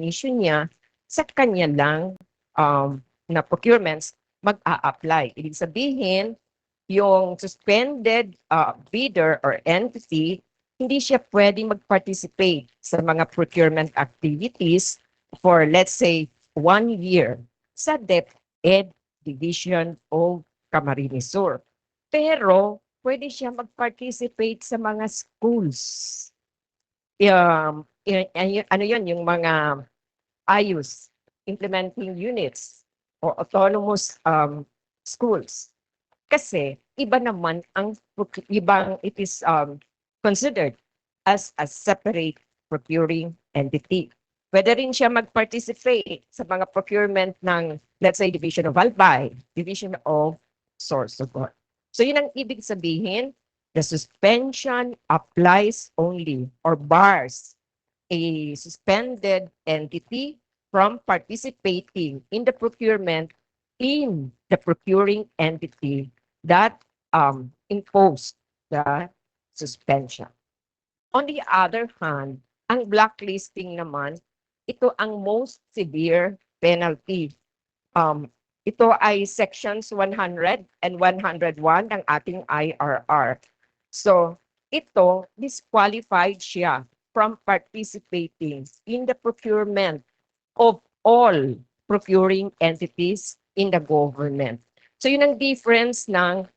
recognition niya sa kanya lang na procurements mag-a-apply. Ibig sabihin, yung suspended bidder or entity, hindi siya pwedeng mag-participate sa mga procurement activities for, let's say, 1 year sa DepEd Division of Camarines Sur. Pero, pwede siya mag-participate sa mga schools. Ano yun, yung mga IUs, implementing units, or autonomous schools. Kasi iba naman ibang it is considered as a separate procuring entity. Pwede rin siya mag-participate sa mga procurement ng, let's say, Division of Albay, Division of Sorsogon. So yun ang ibig sabihin, the suspension applies only or bars a suspended entity from participating in the procurement in the procuring entity that imposed the suspension. On the other hand, ang blacklisting naman, ito ang most severe penalty. Ito ay sections 100 and 101 ng ating IRR. So, ito, disqualified siya from participating in the procurement of all procuring entities in the government. So yun ang difference ng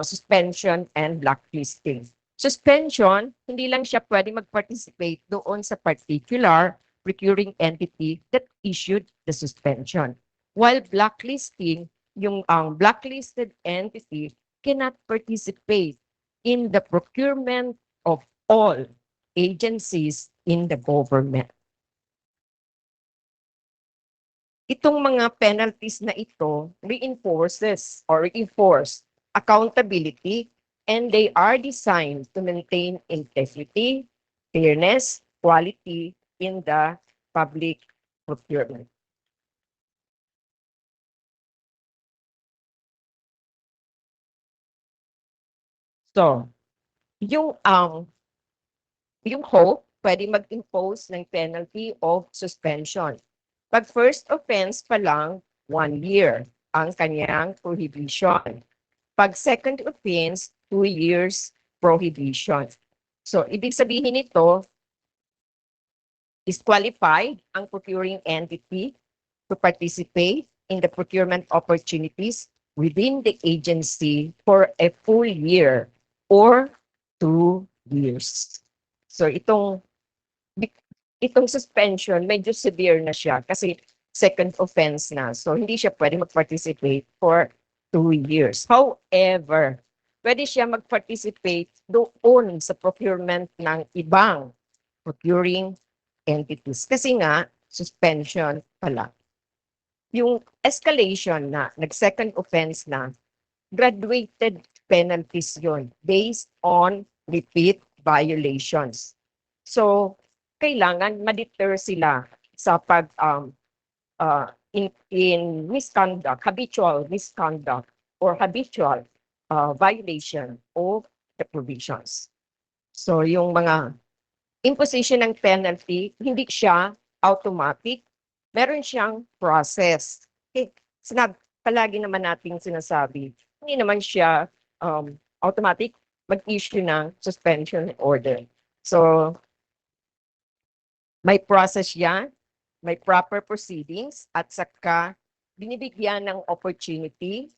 suspension and blacklisting. Suspension, hindi lang siya pwede mag-participate doon sa particular procuring entity that issued the suspension. While blacklisting, yung blacklisted entity cannot participate in the procurement of all agencies in the government. Itong mga penalties na ito reinforces or reinforce accountability, and they are designed to maintain integrity, fairness, quality in the public procurement. So, yung hope pwede mag-impose ng penalty of suspension. Pag first offense pa lang, 1 year ang kanyang prohibition. Pag second offense, 2 years prohibition. So, ibig sabihin nito, disqualified ang procuring entity to participate in the procurement opportunities within the agency for a full year or 2 years. So, itong suspension, medyo severe na siya kasi second offense na. So, hindi siya pwede mag-participate for 2 years. However, pwede siya mag-participate doon sa procurement ng ibang procuring entities. Kasi nga, suspension pala. Yung escalation na, nag-second offense na, graduated penalties yon based on repeat violations. So, kailangan ma-deter sila sa pag in misconduct, habitual misconduct or habitual violation of the provisions. So yung mga imposition ng penalty, hindi siya automatic, meron siyang process. Okay. Palagi naman nating sinasabi, hindi naman siya automatic mag-issue ng suspension order. So, may process yan, may proper proceedings, at saka binibigyan ng opportunity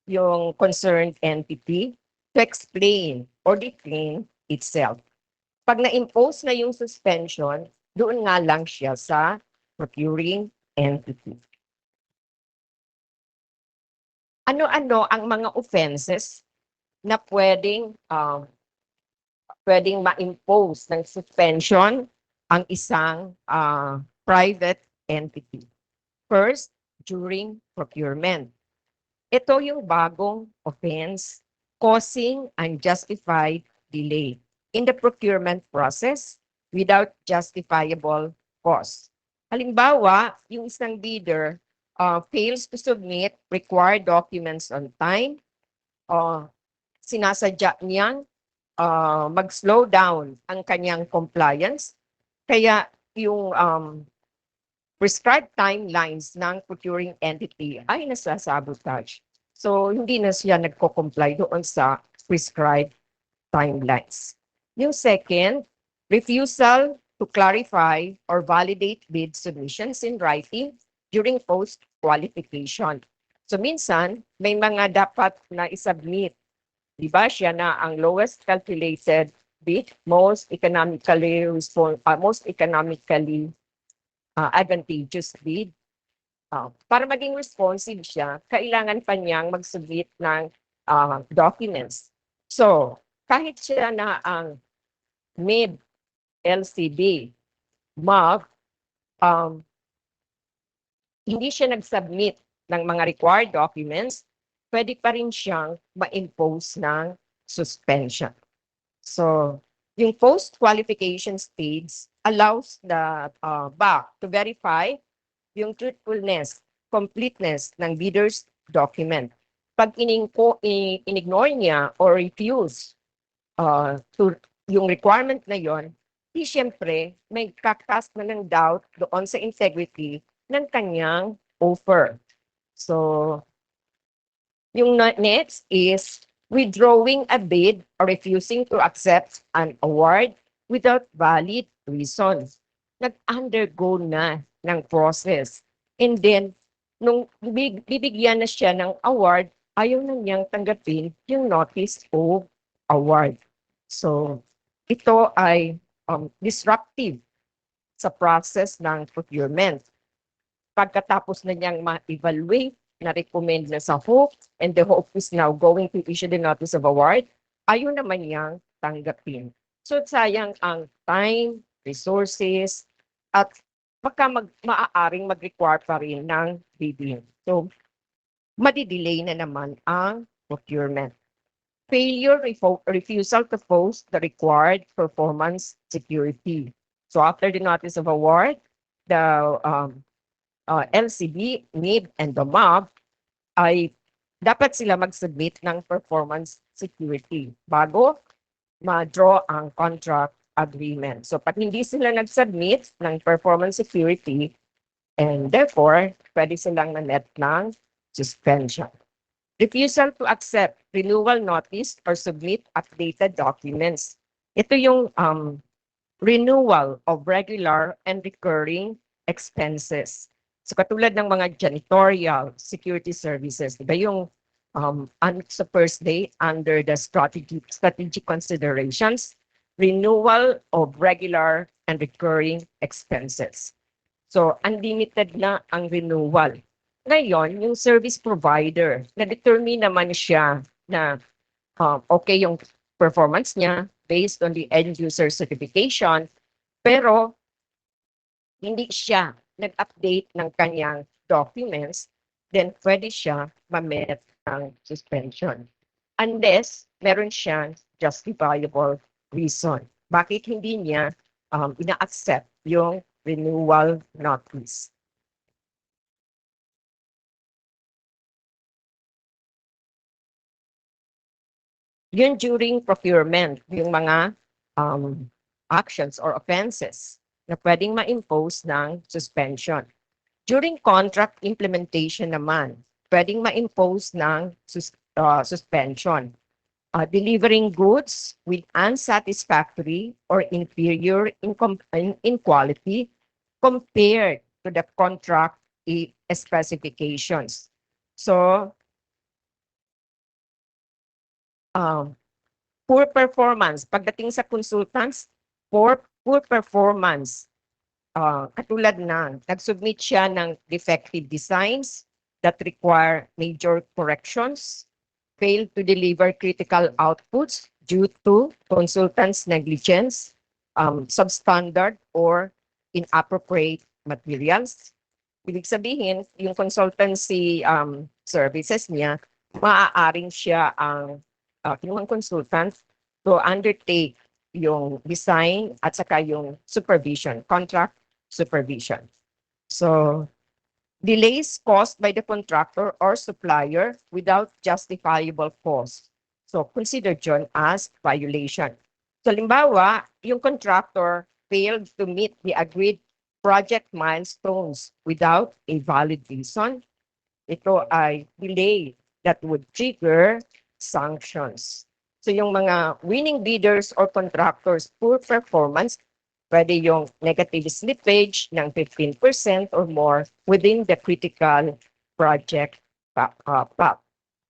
yung concerned entity to explain or defend itself. Pag na-impose na yung suspension, doon nga lang siya sa procuring entity. Ano-ano ang mga offenses na pwedeng ma-impose ng suspension ang isang private entity? First, during procurement. Ito yung bagong offense, causing unjustified delay in the procurement process without justifiable cause. Halimbawa, yung isang bidder fails to submit required documents on time, sinasadya niyang mag-slow down ang kanyang compliance, kaya yung prescribed timelines ng procuring entity ay nasasabotage. So, hindi na siya nagko-comply doon sa prescribed timelines. Yung second, refusal to clarify or validate bid submissions in writing during post-qualification. So minsan, may mga dapat na isubmit. Di ba siya na ang lowest calculated bid, most economically advantageous bid. Para maging responsive siya, kailangan pa niyang mag-submit ng documents. So, kahit siya na ang mid LCB, MAV, hindi siya nag-submit ng mga required documents, pwede pa rin siyang ma-impose ng suspension. So, yung post-qualification stage allows the BAC to verify yung truthfulness, completeness ng bidder's document. Pag in-ignore niya or refuse to yung requirement na yon, di siyempre may kakas na ng doubt doon sa integrity ng kanyang offer. So, yung next is withdrawing a bid or refusing to accept an award without valid reasons. Nag-undergo na ng process. And then, nung bibigyan na siya ng award, ayaw na niyang tanggapin yung notice of award. So, ito ay disruptive sa process ng procurement. Pagkatapos na niyang ma-evaluate, na-recommend na sa HOPE, and the HOPE is now going to issue the notice of award, ayaw naman niyang tanggapin. So, sayang ang time, resources, at baka maaaring mag-require pa rin ng bidding. So, madidelay na naman ang procurement. Failure, refusal to post the required performance security. So after the notice of award, the LCB, NIB, and the MAB ay dapat sila mag-submit ng performance security bago ma-draw ang contract agreement. So pag hindi sila nag-submit ng performance security, and therefore, pwede silang na-net ng suspension. Refusal to accept renewal notice or submit updated documents. Ito yung renewal of regular and recurring expenses. So katulad ng mga janitorial security services, diba yung sa first day under the strategic considerations, renewal of regular and recurring expenses. So unlimited na ang renewal. Ngayon, yung service provider, na-determine naman siya na okay yung performance niya based on the end user certification, pero hindi siya nag-update ng kanyang documents, then pwede siya ma-merit ng suspension. Unless meron siyang justifiable reason. Bakit hindi niya ina-accept yung renewal notice? Yun during procurement, yung mga actions or offenses na pwedeng ma-impose ng suspension. During contract implementation naman, pwedeng ma-impose ng suspension. Delivering goods with unsatisfactory or inferior in quality compared to the contract specifications. So, poor performance. Pagdating sa consultants, poor performance. Katulad na, nag-submit siya ng defective designs that require major corrections, failed to deliver critical outputs due to consultants' negligence, substandard or inappropriate materials. Ibig sabihin, yung consultancy services niya, maaaring siya ang kinuhang consultant to undertake yung design at saka yung supervision, contract supervision. So, delays caused by the contractor or supplier without justifiable cause. So, considered yun as violation. So, limbawa, yung contractor failed to meet the agreed project milestones without a valid reason, ito ay delay that would trigger sanctions. So yung mga winning bidders or contractors poor performance, pwede yung negative slippage ng 15% or more within the critical project path.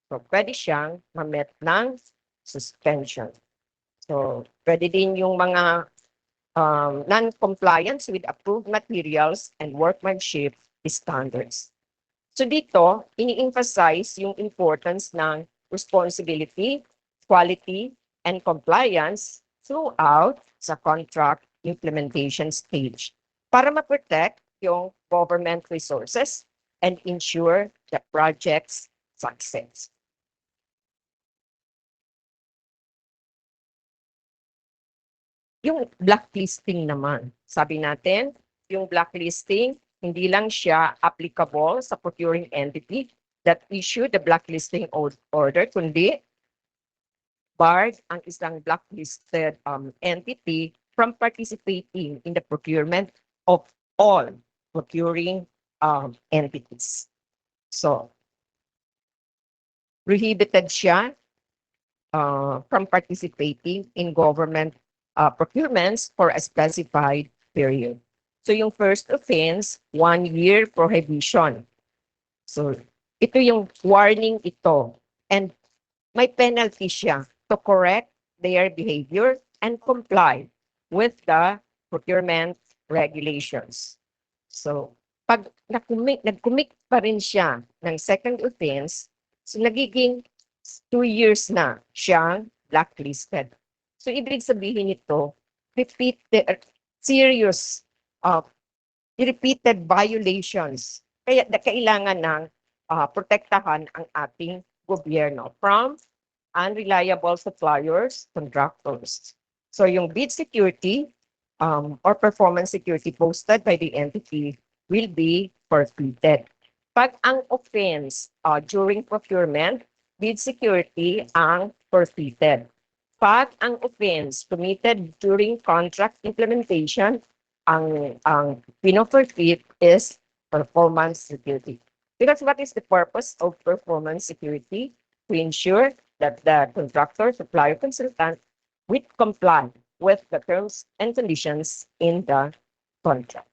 So pwede siyang ma-met ng suspension. So pwede din yung mga non-compliance with approved materials and workmanship standards. So dito, ini-emphasize yung importance ng responsibility, quality, and compliance throughout sa contract implementation stage para ma-protect yung government resources and ensure the project's success. Yung blacklisting naman, sabi natin, yung blacklisting, hindi lang siya applicable sa procuring entity that issued the blacklisting order, kundi barred ang isang blacklisted entity from participating in the procurement of all procuring entities. So, prohibited siya from participating in government procurements for a specified period. So yung first offense, 1-year prohibition. So ito yung warning ito. And may penalty siya to correct their behavior and comply with the procurement regulations. So pag nag-commit pa rin siya ng second offense, so nagiging 2 years na siyang blacklisted. So ibig sabihin nito, serious repeated violations. Kaya kailangan ng protektahan ang ating gobyerno from unreliable suppliers, contractors. So yung bid security or performance security posted by the entity will be forfeited. Pag ang offense during procurement, bid security ang forfeited. Pag ang offense committed during contract implementation, ang pino-forfeit is performance security. Because what is the purpose of performance security? To ensure that the contractor, supplier, consultant will comply with the terms and conditions in the contract.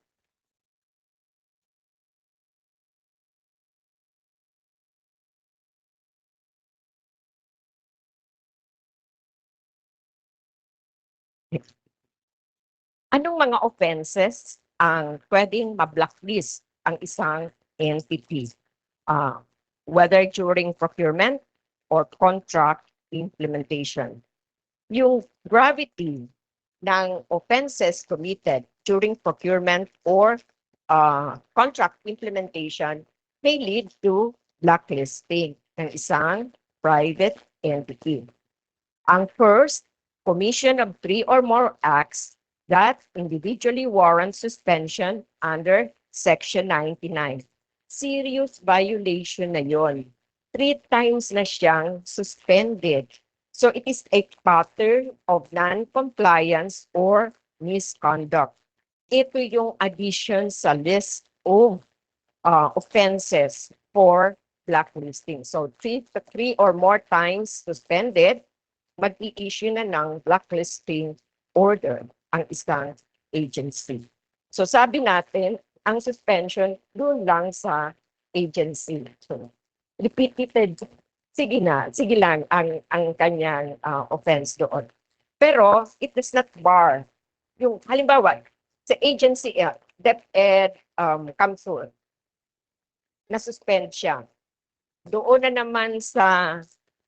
Anong mga offenses ang pwedeng ma-blacklist ang isang entity? Whether during procurement or contract implementation. Yung gravity ng offenses committed during procurement or contract implementation may lead to blacklisting ng isang private entity. Ang first, commission of 3 or more acts that individually warrant suspension under Section 99. Serious violation na yon. 3 times na siyang suspended. So it is a pattern of non-compliance or misconduct. Ito yung addition sa list of offenses for blacklisting. So 3 or more times suspended, mag-i-issue na ng blacklisting order ang isang agency. So sabi natin, ang suspension doon lang sa agency. So, repeated, sige lang ang kanyang offense doon. Pero it does not bar. Yung halimbawa, sa agency, DepEd, Council, na-suspend siya. Doon na naman sa,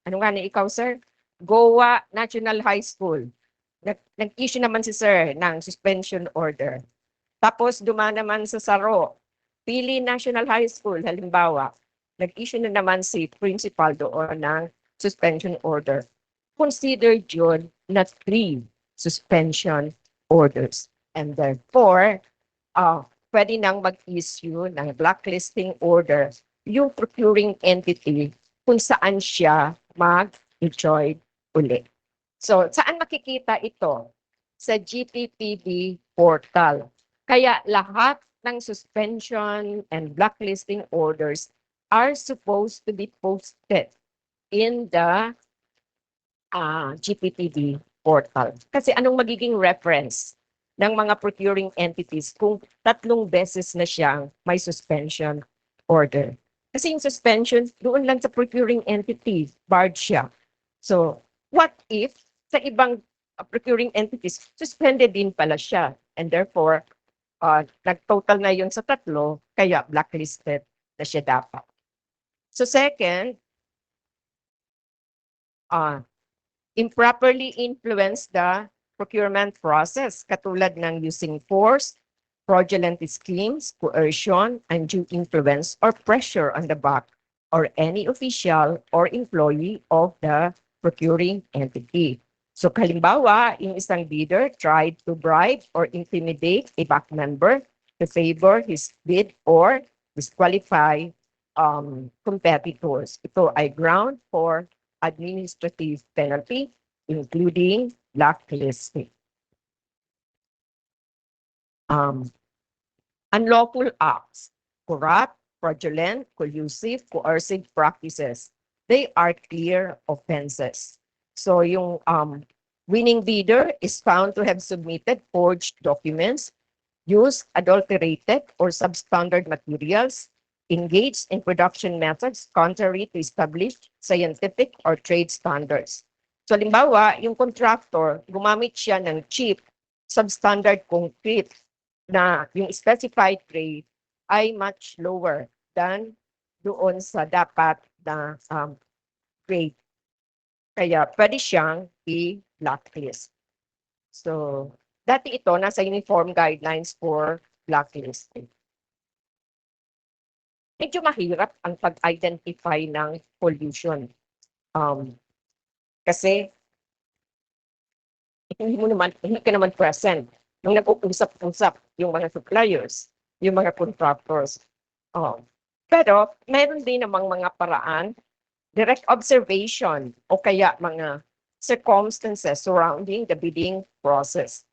ano nga ni ikaw, sir? Goa National High School. Nag-issue naman si sir ng suspension order. Tapos dumaan naman sa Saro, Pili National High School, halimbawa, nag-issue na naman si principal doon ng suspension order. Considered yun na 3 suspension orders. And therefore, pwede nang mag-issue ng blacklisting order yung procuring entity kung saan siya mag-enjoy uli. So, saan makikita ito? Sa GTPD portal. Kaya lahat ng suspension and blacklisting orders are supposed to be posted in the GPTV portal. Kasi anong magiging reference ng mga procuring entities kung 3 beses na siyang may suspension order? Kasi yung suspension, doon lang sa procuring entity, barred siya. So, what if sa ibang procuring entities, suspended din pala siya. And therefore, nag-total na yun sa 3, kaya blacklisted na siya dapat. So second, improperly influence the procurement process, katulad ng using force, fraudulent schemes, coercion, undue influence, or pressure on the back or any official or employee of the procuring entity. So halimbawa, yung isang bidder tried to bribe or intimidate a back member to favor his bid or disqualify competitors. Ito ay ground for administrative penalty, including blacklisting. Unlawful acts, corrupt, fraudulent, collusive, coercive practices, they are clear offenses. So yung winning bidder is found to have submitted forged documents, used adulterated or substandard materials, engaged in production methods contrary to established scientific or trade standards. So halimbawa, yung contractor, gumamit siya ng cheap, substandard concrete na yung specified grade ay much lower than doon sa dapat na grade. Kaya pwede siyang i-blacklist. So, dati ito nasa uniform guidelines for blacklisting. Medyo mahirap ang pag-identify ng pollution. Kasi hindi ka naman present nung nag-uusap-usap yung mga suppliers, yung mga contractors. Pero meron din namang mga paraan, direct observation o kaya mga circumstances surrounding the bidding process.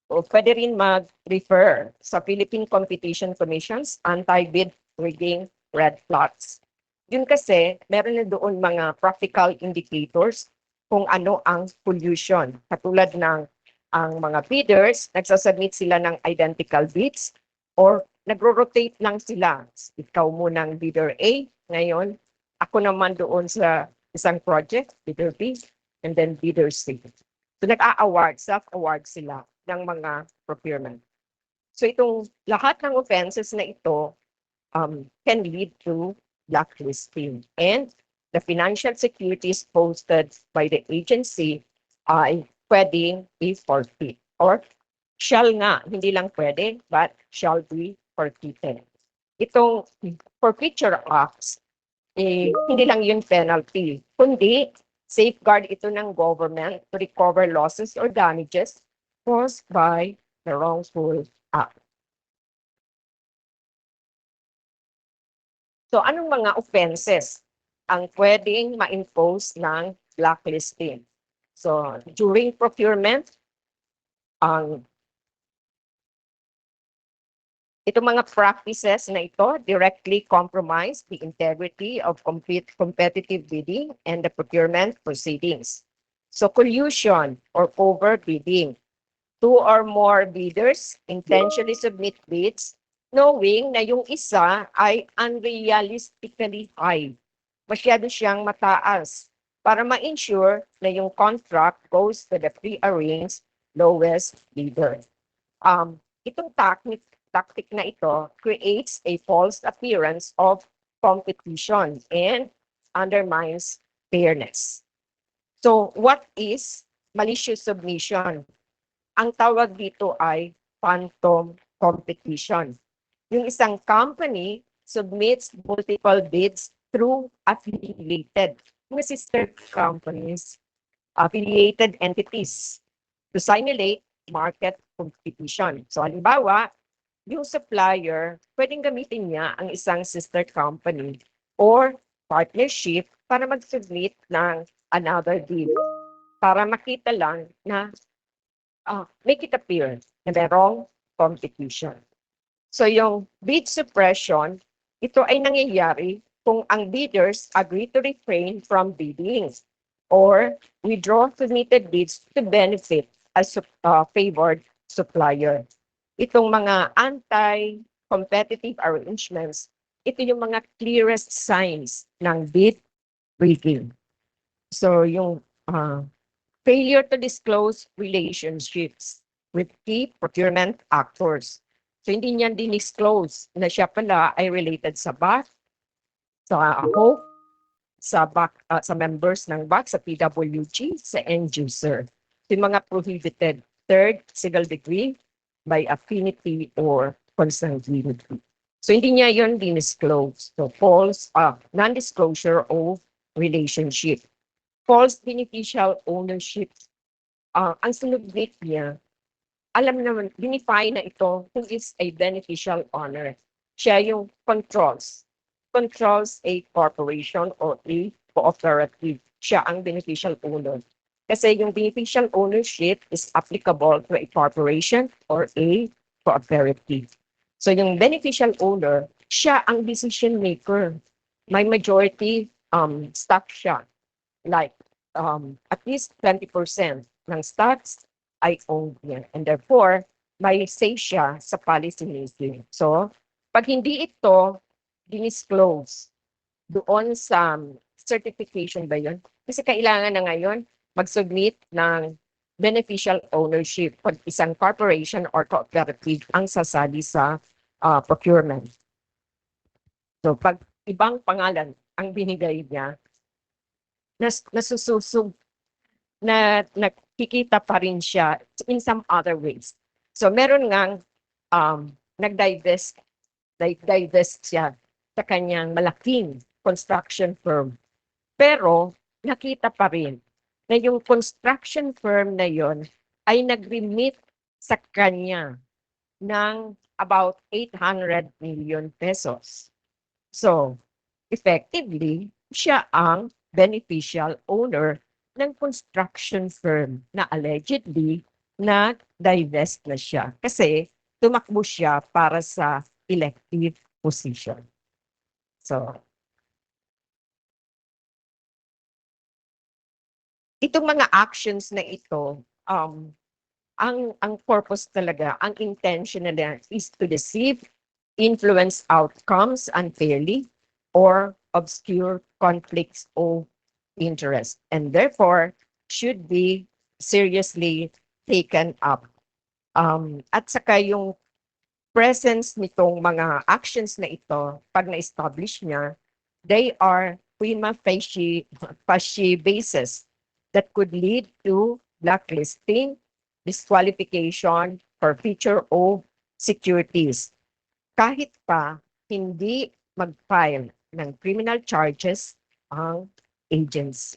O pwede rin mag-refer sa Philippine Competition Commission's anti-bid rigging red flags. Yun kasi, meron na doon mga practical indicators kung ano ang pollution. Katulad ng ang mga bidders, nagsasubmit sila ng identical bids or nagro-rotate lang sila. Ikaw munang bidder A, ngayon, ako naman doon sa isang project, bidder B, and then bidder C. So nag-a-award, self-award sila ng mga procurement. So itong lahat ng offenses na ito can lead to blacklisting. And the financial securities posted by the agency ay pwedeng i-forfeit. Or shall nga, hindi lang pwede, but shall be forfeited. Itong forfeiture acts, hindi lang yun penalty, kundi safeguard ito ng government to recover losses or damages caused by the wrongful act. So anong mga offenses ang pwedeng ma-impose ng blacklisting? So during procurement, itong mga practices na ito directly compromise the integrity of competitive bidding and the procurement proceedings. So collusion or overbidding. 2 or more bidders intentionally submit bids knowing na yung isa ay unrealistically high. Masyado siyang mataas para ma-ensure na yung contract goes to the pre-arranged lowest bidder. Itong tactic na ito creates a false appearance of competition and undermines fairness. So what is malicious submission? Ang tawag dito ay phantom competition. Yung isang company submits multiple bids through affiliated, mga sister companies, affiliated entities to simulate market competition. So halimbawa, yung supplier, pwedeng gamitin niya ang isang sister company or partnership para mag-submit ng another bid para makita lang na make it appear na merong competition. So yung bid suppression, ito ay nangyayari kung ang bidders agree to refrain from bidding or withdraw submitted bids to benefit a favored supplier. Itong mga anti-competitive arrangements, ito yung mga clearest signs ng bid rigging. So yung failure to disclose relationships with key procurement actors. So hindi niyan din-disclose na siya pala ay related sa BAC, sa HOPE, sa members ng BAC, sa PWG, sa end user. So yung mga prohibited third civil degree by affinity or consanguinity. So hindi niya yun din-disclose. So false, non-disclosure of relationship. False beneficial ownership. Ang sinubmit niya, alam naman, binify na ito who is a beneficial owner. Siya yung controls a corporation or a cooperative. Siya ang beneficial owner. Kasi yung beneficial ownership is applicable to a corporation or a cooperative. So yung beneficial owner, siya ang decision maker. May majority stock siya. Like at least 20% ng stocks ay owned niya. And therefore, may say siya sa policy making. So, pag hindi ito dinisclose doon sa certification ba yun? Kasi kailangan na ngayon mag-submit ng beneficial ownership pag isang corporation or cooperative ang sasali sa procurement. So, pag ibang pangalan ang binigay niya, nasususog na nakikita pa rin siya in some other ways. So meron ngang nag-divest siya sa kanyang malaking construction firm. Pero nakita pa rin na yung construction firm na yon ay nag-remit sa kanya ng about 800 million pesos. So, effectively, siya ang beneficial owner ng construction firm na allegedly na divest na siya kasi tumakbo siya para sa elective position. So, itong mga actions na ito, ang purpose talaga, ang intention nila is to deceive, influence outcomes unfairly, or obscure conflicts of interest, and therefore should be seriously taken up. At saka yung presence nitong mga actions na ito, pag na-establish niya, they are prima facie basis that could lead to blacklisting, disqualification, for feature of securities. Kahit pa hindi mag-file ng criminal charges ang agency.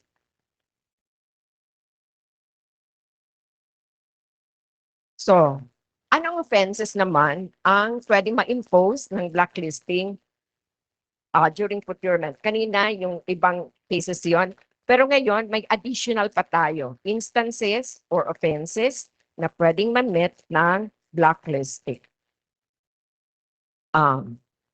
So, anong offenses naman ang pwedeng ma-impose ng blacklisting during procurement? Kanina yung ibang cases yon. Pero ngayon, may additional pa tayo. Instances or offenses na pwedeng ma-meet ng blacklisting.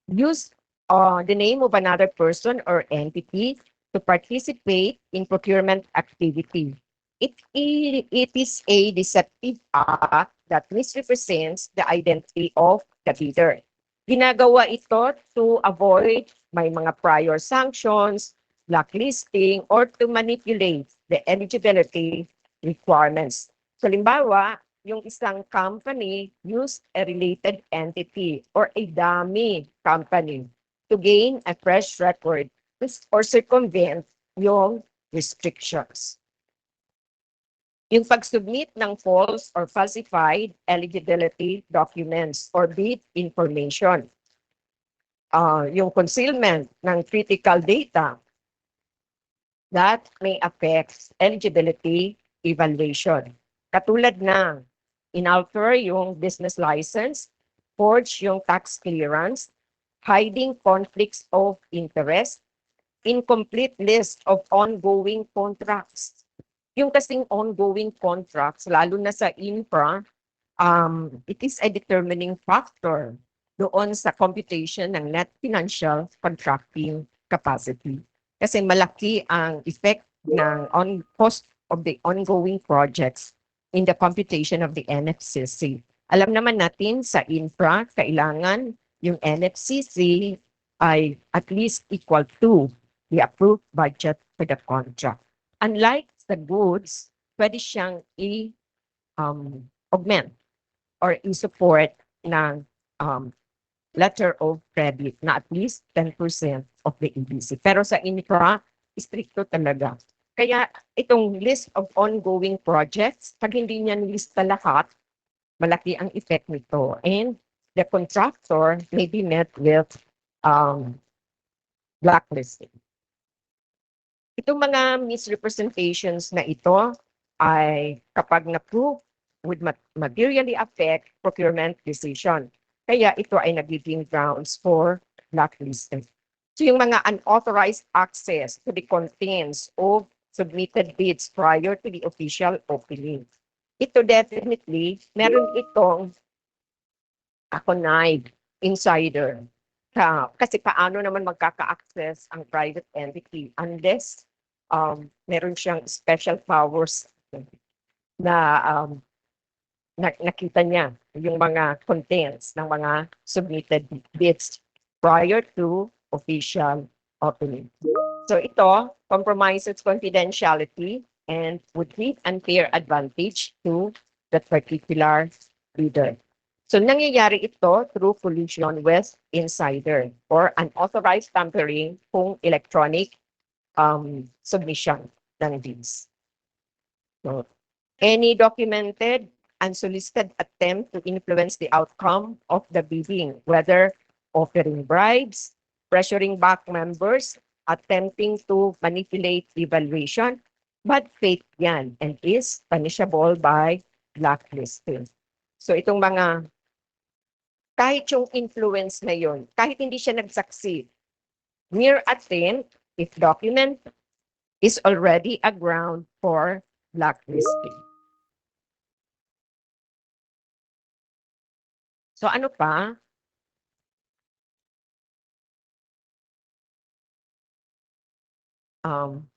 Use the name of another person or entity to participate in procurement activity. It is a deceptive act that misrepresents the identity of the bidder. Ginagawa ito to avoid may mga prior sanctions, blacklisting, or to manipulate the eligibility requirements. So, limbawa, yung isang company use a related entity or a dummy company to gain a fresh record or circumvent yung restrictions. Yung pag-submit ng false or falsified eligibility documents or bid information. Yung concealment ng critical data that may affect eligibility evaluation. Katulad na inalter yung business license, forge yung tax clearance, hiding conflicts of interest, incomplete list of ongoing contracts. Yung kasing ongoing contracts, lalo na sa infra, it is a determining factor doon sa computation ng net financial contracting capacity. Kasi malaki ang effect ng cost of the ongoing projects in the computation of the NFCC. Alam naman natin sa infra, kailangan yung NFCC ay at least equal to the approved budget for the contract. Unlike the goods, pwede siyang augment or i-support ng letter of credit na at least 10% of the EBC. Pero sa infra, stricto talaga. Kaya itong list of ongoing projects, pag hindi niya nilista lahat, malaki ang effect nito. And the contractor may be met with blacklisting. Itong mga misrepresentations na ito ay kapag na-prove would materially affect procurement decision. Kaya ito ay nagiging grounds for blacklisting. So yung mga unauthorized access to the contents of submitted bids prior to the official opening. Ito definitely, meron itong connived insider. Kasi paano naman magkaka-access ang private entity unless meron siyang special powers na nakita niya yung mga contents ng mga submitted bids prior to official opening. So ito compromises confidentiality and would give unfair advantage to that particular bidder. So nangyayari ito through collusion with insider or unauthorized tampering kung electronic submission ng bids. So, any documented unsolicited attempt to influence the outcome of the bidding, whether offering bribes, pressuring back members, attempting to manipulate evaluation, bad faith yan and is punishable by blacklisting. So itong mga, kahit yung influence na yun, kahit hindi siya nag-succeed, mere attempt, if document, is already a ground for blacklisting. So ano pa?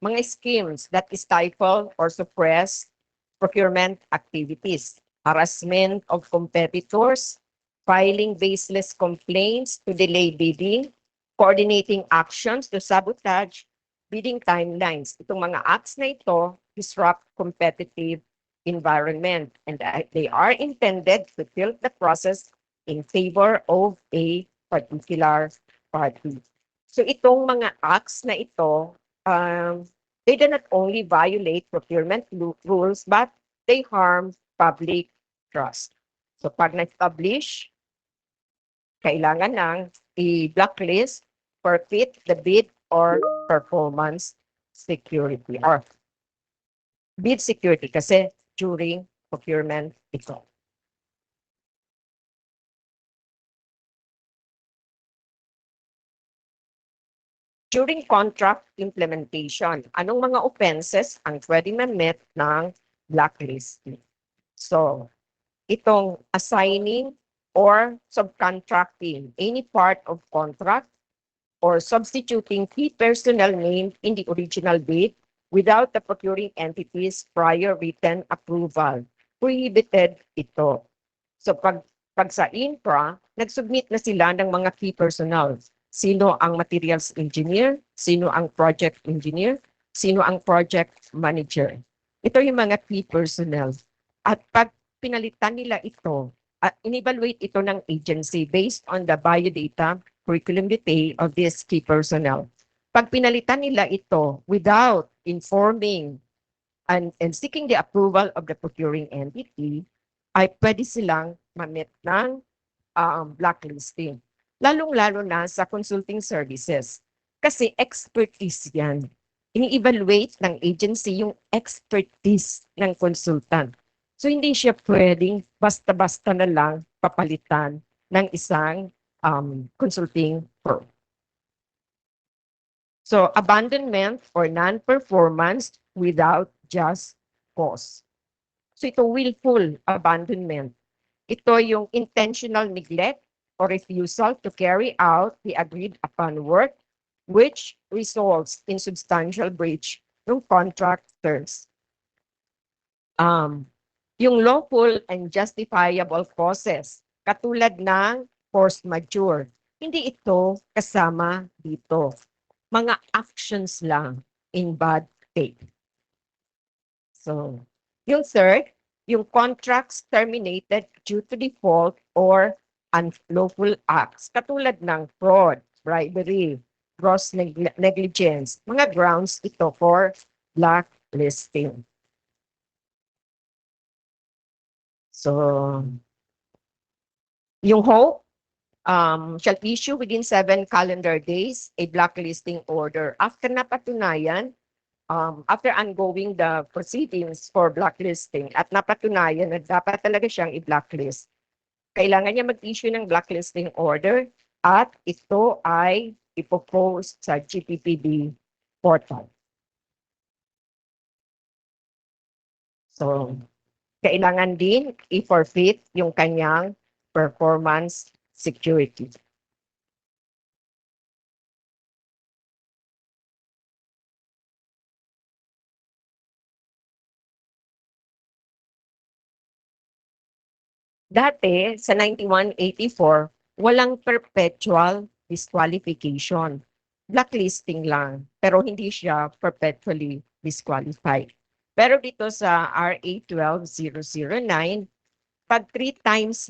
Mga schemes that stifle or suppress procurement activities, harassment of competitors, filing baseless complaints to delay bidding, coordinating actions to sabotage bidding timelines. Itong mga acts na ito disrupt competitive environment and they are intended to tilt the process in favor of a particular party. So itong mga acts na ito, they do not only violate procurement rules, but they harm public trust. So pag na-establish, kailangan nang i-blacklist, forfeit the bid or performance security or bid security kasi during procurement ito. During contract implementation, anong mga offenses ang pwedeng ma-met ng blacklisting? So, itong assigning or subcontracting any part of contract or substituting key personnel named in the original bid without the procuring entity's prior written approval. Prohibited ito. So pag sa infra, nag-submit na sila ng mga key personnel. Sino ang materials engineer, sino ang project engineer, sino ang project manager. Ito yung mga key personnel. At pag pinalitan nila ito, in-evaluate ito ng agency based on the biodata curriculum vitae of this key personnel. Pag pinalitan nila ito without informing and seeking the approval of the procuring entity, ay pwede silang ma-met ng blacklisting. Lalong-lalo na sa consulting services. Kasi expertise yan. Ini-evaluate ng agency yung expertise ng consultant. So hindi siya pwedeng basta-basta na lang papalitan ng isang consulting firm. So abandonment or non-performance without just cause. So ito willful abandonment. Ito yung intentional neglect or refusal to carry out the agreed upon work which results in substantial breach ng contract terms. Yung lawful and justifiable causes, katulad ng force majeure, hindi ito kasama dito. Mga actions lang in bad faith. So, yung third, yung contracts terminated due to default or unlawful acts, katulad ng fraud, bribery, gross negligence, mga grounds ito for blacklisting. So, yung HOPE shall issue within 7 calendar days a blacklisting order after napatunayan, after ongoing the proceedings for blacklisting at napatunayan na dapat talaga siyang i-blacklist. Kailangan niya mag-issue ng blacklisting order at ito ay ipopost sa GPPB portal. So, kailangan din i-forfeit yung kanyang performance security. Dati, sa 9184, walang perpetual disqualification. Blacklisting lang, pero hindi siya perpetually disqualified. Pero dito sa RA 12009, pag 3 times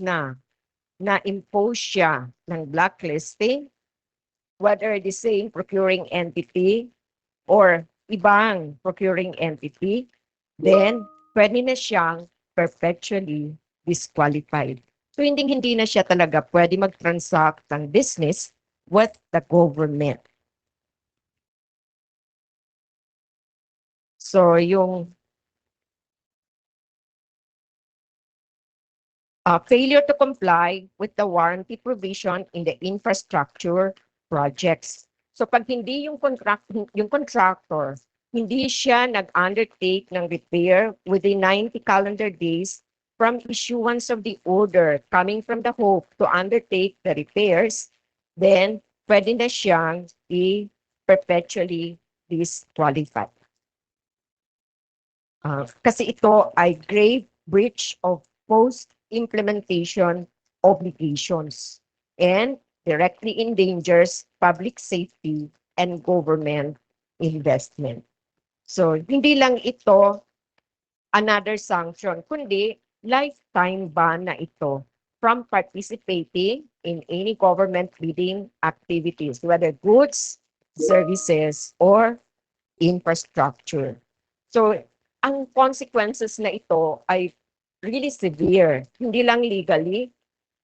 na-impose siya ng blacklisting, whether the same procuring entity or ibang procuring entity, then pwede na siyang perpetually disqualified. So hindi na siya talaga pwede mag-transact ng business with the government. So yung failure to comply with the warranty provision in the infrastructure projects. So pag hindi yung contractor, hindi siya nag-undertake ng repair within 90 calendar days from issuance of the order coming from the HOPE to undertake the repairs, then pwede na siyang i-perpetually disqualified. Kasi ito ay grave breach of post-implementation obligations and directly endangers public safety and government investment. So, hindi lang ito another sanction, kundi lifetime ban na ito from participating in any government bidding activities, whether goods, services, or infrastructure. So, ang consequences na ito ay really severe, hindi lang legally,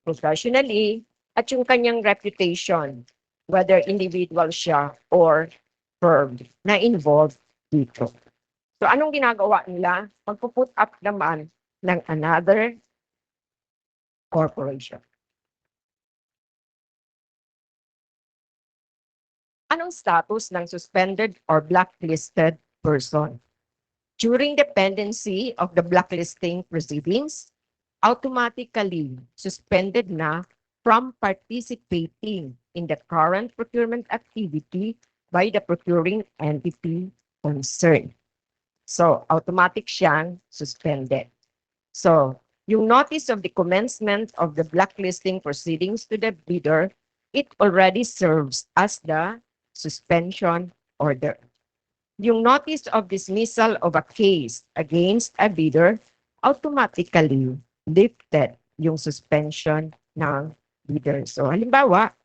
professionally, at yung kanyang reputation, whether individual siya or firm na involved dito. So anong ginagawa nila? Magpo-put up naman ng another corporation. Anong status ng suspended or blacklisted person? During the pendency of the blacklisting proceedings, automatically suspended na from participating in the current procurement activity by the procuring entity concerned. So, automatic siyang suspended. So, yung notice of the commencement of the blacklisting proceedings to the bidder, it already serves as the suspension order. Yung notice of dismissal of a case against a bidder automatically lifted yung suspension ng bidder. So halimbawa,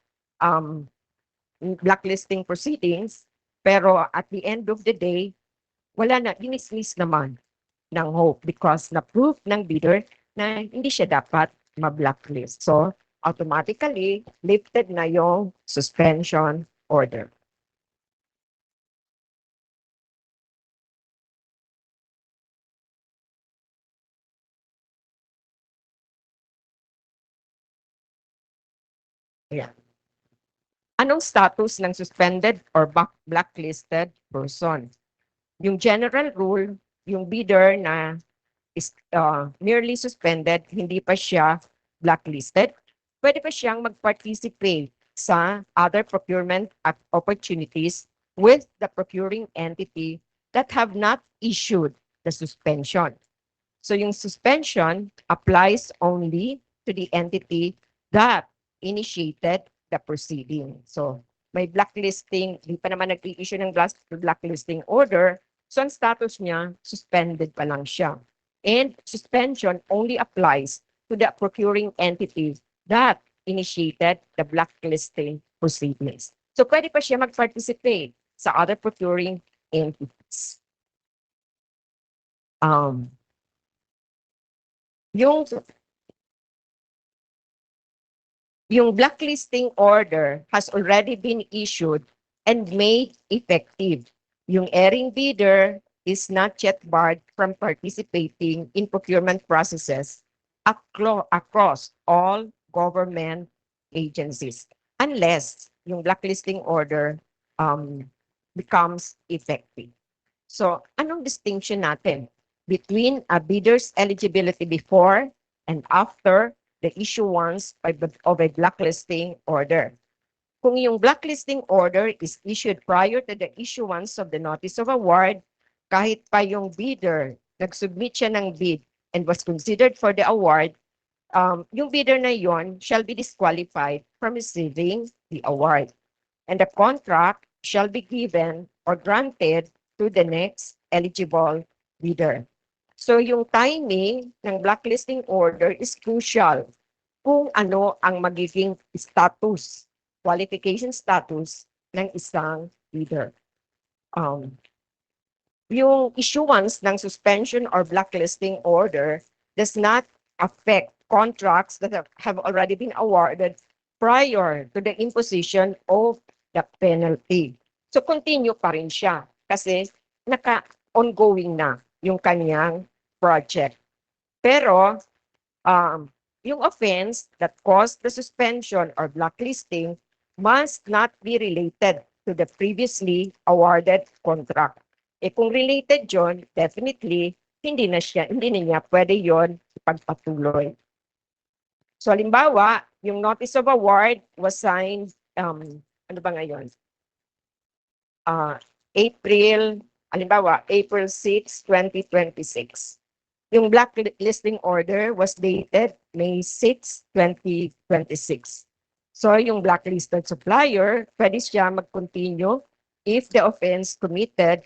blacklisting proceedings, pero at the end of the day, wala na, dinismiss naman ng HOPE because na-proof ng bidder na hindi siya dapat ma-blacklist. So automatically lifted na yung suspension order. Yeah. Anong status ng suspended or blacklisted person? Yung general rule, yung bidder na is merely suspended, hindi pa siya blacklisted, pwede pa siyang mag-participate sa other procurement opportunities with the procuring entity that have not issued the suspension. So yung suspension applies only to the entity that initiated the proceeding. So may blacklisting, hindi pa naman nag-issue ng blacklisting order, so ang status niya, suspended pa lang siya. And suspension only applies to the procuring entity that initiated the blacklisting proceedings. So pwede pa siya mag-participate sa other procuring entities. Yung blacklisting order has already been issued and made effective. Yung erring bidder is not yet barred from participating in procurement processes across all government agencies unless yung blacklisting order becomes effective. So, anong distinction natin between a bidder's eligibility before and after the issuance of a blacklisting order? Kung yung blacklisting order is issued prior to the issuance of the notice of award, kahit pa yung bidder nag-submit siya ng bid and was considered for the award, yung bidder na yon shall be disqualified from receiving the award. And the contract shall be given or granted to the next eligible bidder. So yung timing ng blacklisting order is crucial kung ano ang magiging status, qualification status ng isang bidder. Yung issuance ng suspension or blacklisting order does not affect contracts that have already been awarded prior to the imposition of the penalty. So continue pa rin siya kasi naka-ongoing na yung kanyang project. Pero yung offense that caused the suspension or blacklisting must not be related to the previously awarded contract. Kung related yon, definitely hindi na niya pwede yon ipagpatuloy. So halimbawa, yung notice of award was signed ano ba ngayon? April 6, 2026. Yung blacklisting order was dated May 6, 2026. So yung blacklisted supplier, pwede siya mag-continue if the offense committed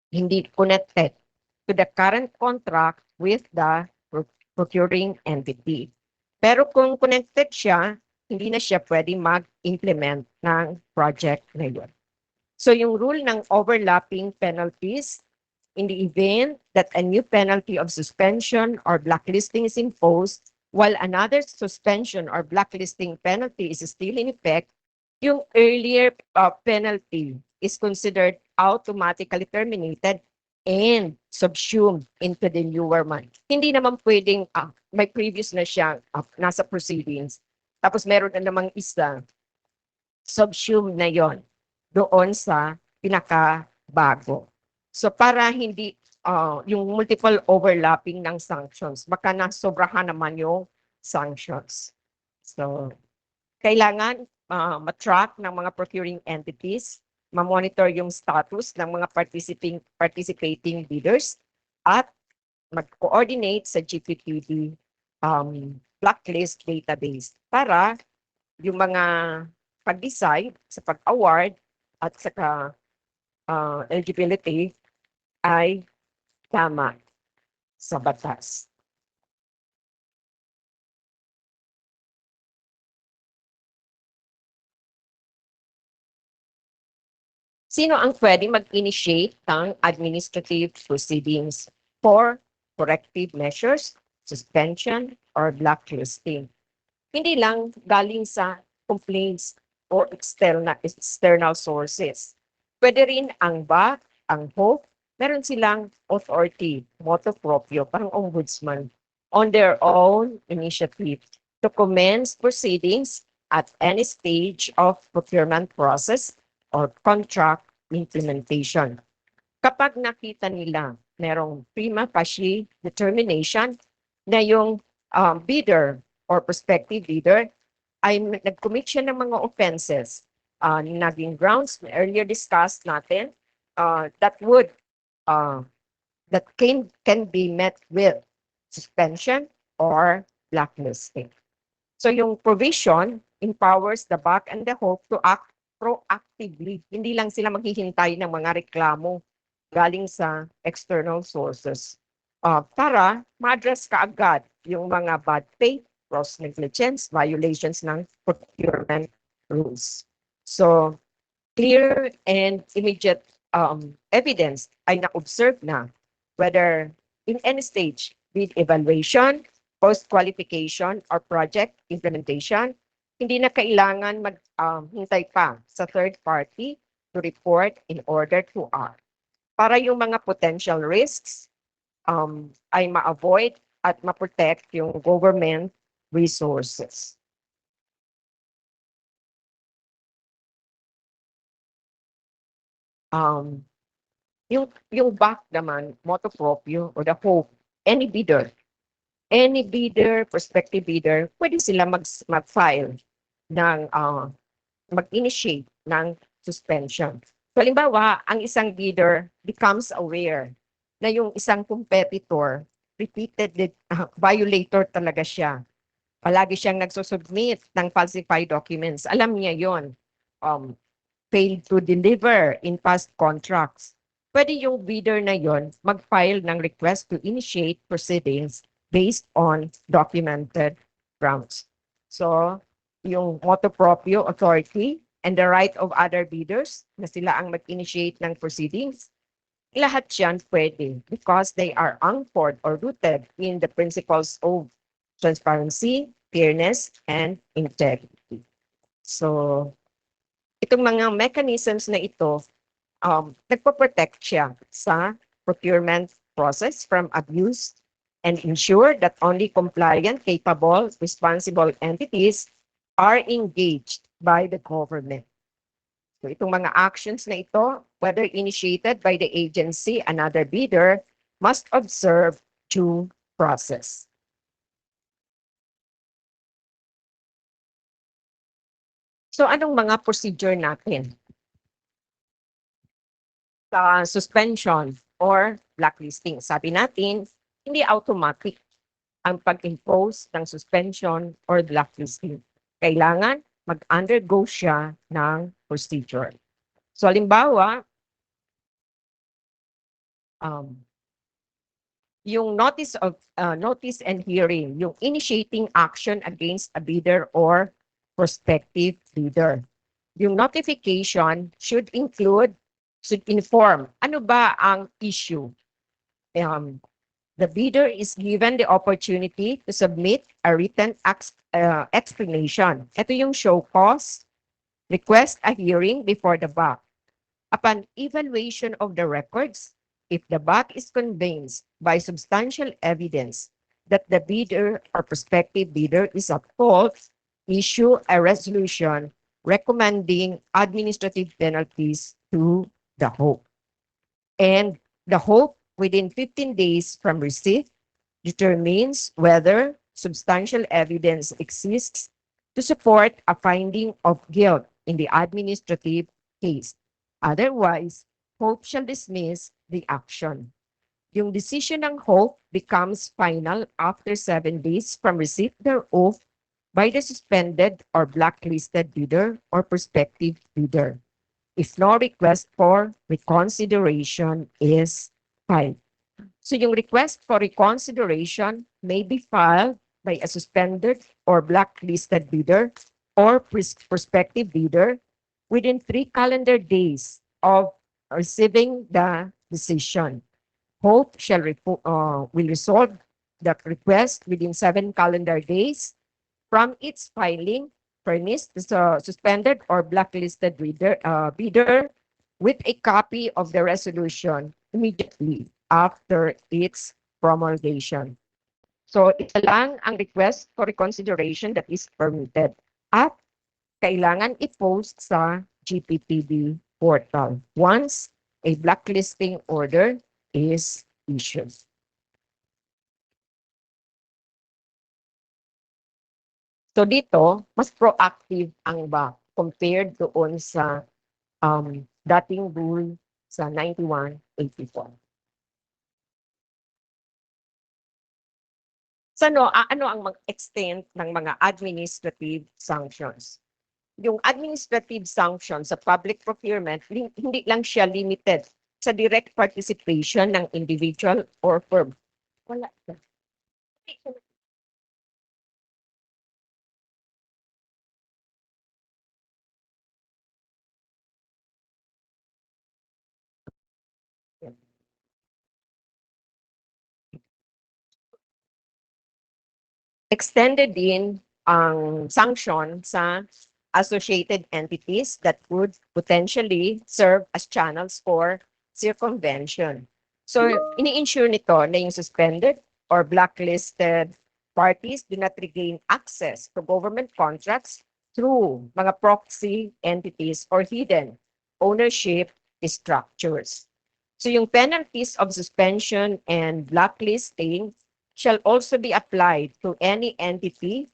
hindi connected to the current contract with the procuring entity. Pero kung connected siya, hindi na siya pwede mag-implement ng project na yun. So yung rule ng overlapping penalties, in the event that a new penalty of suspension or blacklisting is imposed, while another suspension or blacklisting penalty is still in effect, yung earlier penalty is considered automatically terminated and subsumed into the newer one. Hindi naman pwedeng may previous na siya nasa proceedings. Tapos meron na namang isa, subsumed na yon doon sa pinakabago. So para hindi yung multiple overlapping ng sanctions, baka nasobrahan naman yung sanctions. So kailangan matrack ng mga procuring entities, ma-monitor yung status ng mga participating bidders, at mag-coordinate sa GPTD blacklist database para yung mga pag-decide sa pag-award at saka eligibility ay tama sa batas. Sino ang pwede mag-initiate ng administrative proceedings for corrective measures, suspension, or blacklisting? Hindi lang galing sa complaints or external sources. Pwede rin ang BAC, ang HOPE, meron silang authority, motu proprio, parang ombudsman, on their own initiative to commence proceedings at any stage of procurement process or contract implementation. Kapag nakita nila merong prima facie determination na yung bidder or prospective bidder ay nag-commit siya ng mga offenses, naging grounds na earlier discussed natin, that would uh, that can be met with suspension or blacklisting. So yung provision empowers the BAC and the HOPE to act proactively. Hindi lang sila maghihintay ng mga reklamo galing sa external sources. Para ma-address kaagad yung mga bad faith, gross negligence, violations ng procurement rules. So, clear and immediate evidence ay na-observe na whether in any stage, bid evaluation, post-qualification, or project implementation, hindi na kailangan maghintay pa sa third party to report in order to act. Para yung mga potential risks ay ma-avoid at ma-protect yung government resources. Yung back naman, motto proprio or the hope, any bidder, prospective bidder, pwede sila mag-file ng mag-initiate ng suspension. So, halimbawa, ang isang bidder becomes aware na yung isang competitor, repeated violator talaga siya. Palagi siyang nagsusubmit ng falsified documents. Alam niya yon. Failed to deliver in past contracts. Pwede yung bidder na yon mag-file ng request to initiate proceedings based on documented grounds. So, yung motu proprio authority and the right of other bidders na sila ang mag-initiate ng proceedings, lahat yan pwede because they are anchored or rooted in the principles of transparency, fairness, and integrity. So, itong mga mechanisms na ito, nagpo-protect siya sa procurement process from abuse and ensure that only compliant, capable, responsible entities are engaged by the government. So itong mga actions na ito, whether initiated by the agency, another bidder, must observe due process. So anong mga procedure natin sa suspension or blacklisting? Sabi natin, hindi automatic ang pag-impose ng suspension or blacklisting. Kailangan mag-undergo siya ng procedure. So halimbawa, yung notice and hearing, yung initiating action against a bidder or prospective bidder. Yung notification should inform ano ba ang issue. The bidder is given the opportunity to submit a written explanation. Ito yung show cause, request a hearing before the BAC. Upon evaluation of the records, if the BAC is convinced by substantial evidence that the bidder or prospective bidder is at fault, issue a resolution recommending administrative penalties to the HOPE. And the HOPE, within 15 days from receipt, determines whether substantial evidence exists to support a finding of guilt in the administrative case. Otherwise, HOPE shall dismiss the action. Yung decision ng HOPE becomes final after 7 days from receipt thereof by the suspended or blacklisted bidder or prospective bidder, if no request for reconsideration is filed. So yung request for reconsideration may be filed by a suspended or blacklisted bidder or prospective bidder within 3 calendar days of receiving the decision. HOPE will resolve that request within 7 calendar days from its filing, furnished the suspended or blacklisted bidder with a copy of the resolution immediately after its promulgation. So, ito lang ang request for reconsideration that is permitted at kailangan i-post sa GPTB portal once a blacklisting order is issued. So dito, mas proactive ang ba compared doon sa dating rule sa 9184. So ano ang extent ng mga administrative sanctions? Yung administrative sanctions sa public procurement, hindi lang siya limited sa direct participation ng individual or firm. Wala. Extended din ang sanction sa associated entities that would potentially serve as channels for circumvention. So, ini-ensure nito na yung suspended or blacklisted parties do not regain access to government contracts through mga proxy entities or hidden ownership structures. So yung penalties of suspension and blacklisting shall also be applied to any entity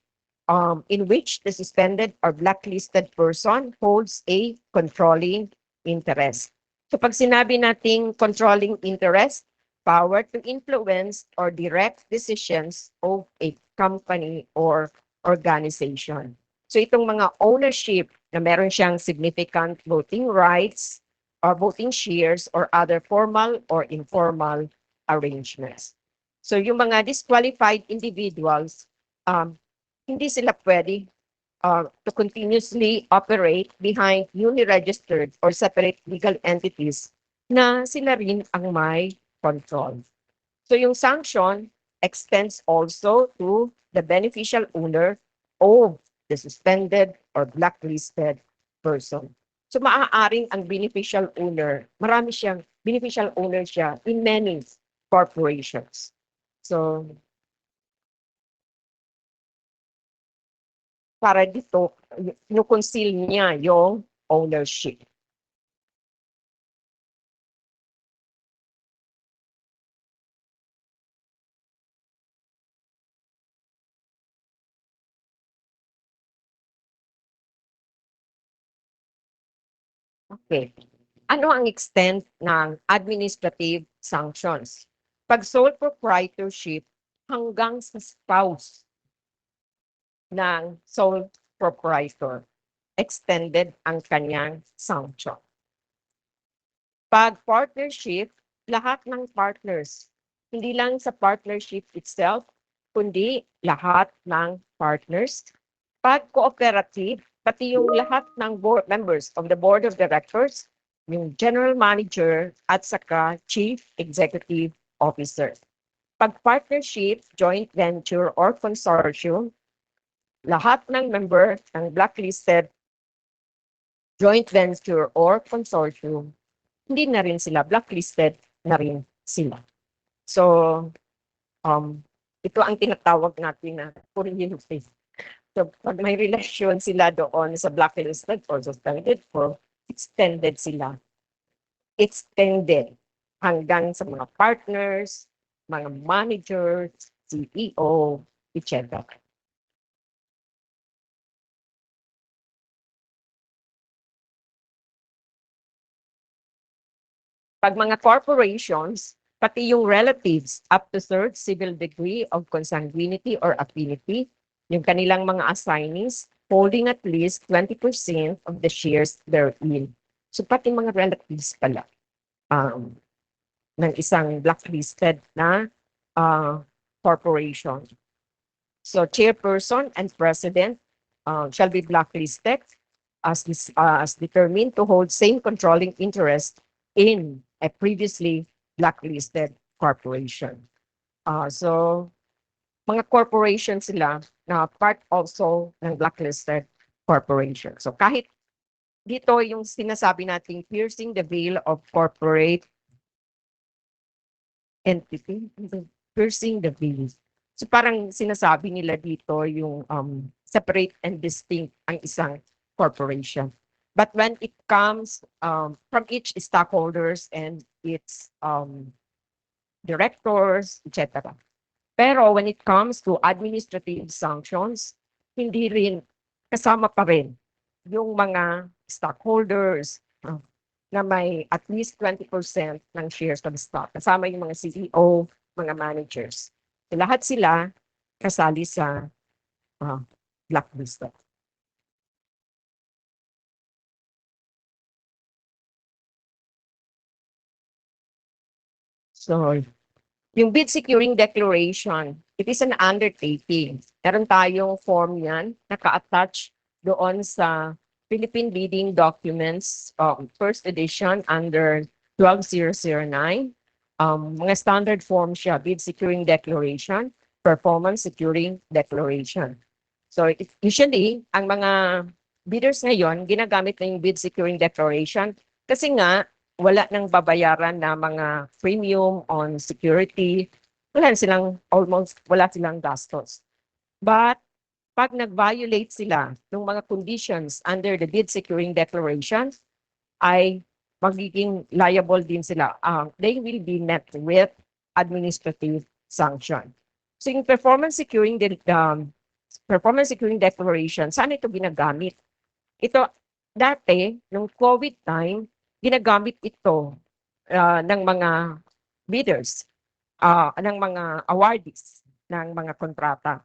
in which the suspended or blacklisted person holds a controlling interest. So pag sinabi nating controlling interest, power to influence or direct decisions of a company or organization. So itong mga ownership na meron siyang significant voting rights or voting shares or other formal or informal arrangements. So yung mga disqualified individuals, hindi sila pwede to continuously operate behind newly registered or separate legal entities na sila rin ang may control. So yung sanction extends also to the beneficial owner of the suspended or blacklisted person. So maaaring ang beneficial owner, marami siyang beneficial owner siya in many corporations. So para dito, kinukonceal niya yung ownership. Okay. Ano ang extent ng administrative sanctions? Pag sole proprietorship hanggang sa spouse ng sole proprietor, extended ang kanyang sanction. Pag partnership, lahat ng partners, hindi lang sa partnership itself, kundi lahat ng partners. Pag cooperative, pati yung lahat ng board members of the board of directors, yung general manager at saka chief executive officer. Pag partnership, joint venture or consortium, lahat ng member ng blacklisted joint venture or consortium, hindi na rin sila blacklisted na rin sila. So, ito ang tinatawag natin na cumulative. So, pag may relasyon sila doon sa blacklisted or suspended or extended sila. Extended hanggang sa mga partners, mga managers, CEO, etc. Pag mga corporations, pati yung relatives up to third civil degree of consanguinity or affinity, yung kanilang mga assignees holding at least 20% of the shares therein. So pati mga relatives pala ng isang blacklisted na corporation. So chairperson and president shall be blacklisted as determined to hold same controlling interest in a previously blacklisted corporation. So, mga corporation sila na part also ng blacklisted corporation. So, kahit dito yung sinasabi nating piercing the veil of corporate entity, piercing the veil. So, parang sinasabi nila dito yung separate and distinct ang isang corporation. But when it comes from each stockholders and its directors, etc. Pero when it comes to administrative sanctions, hindi rin kasama pa rin yung mga stockholders na may at least 20% ng shares of stock. Kasama yung mga CEO, mga managers. So, lahat sila kasali sa blacklist. So, yung bid securing declaration, it is an undertaking. Meron tayong form yan, naka-attach doon sa Philippine Bidding Documents first edition under 12009. Mga standard form siya, bid securing declaration, performance securing declaration. So usually, ang mga bidders ngayon, ginagamit na yung bid securing declaration kasi nga, wala nang babayaran na mga premium on security. Wala silang gastos. But pag nag-violate sila ng mga conditions under the bid securing declaration, ay magiging liable din sila. They will be met with administrative sanction. So yung performance securing declaration, saan ito ginagamit? Ito, dati, nung COVID time, ginagamit ito ng mga bidders, ng mga awardees ng mga kontrata.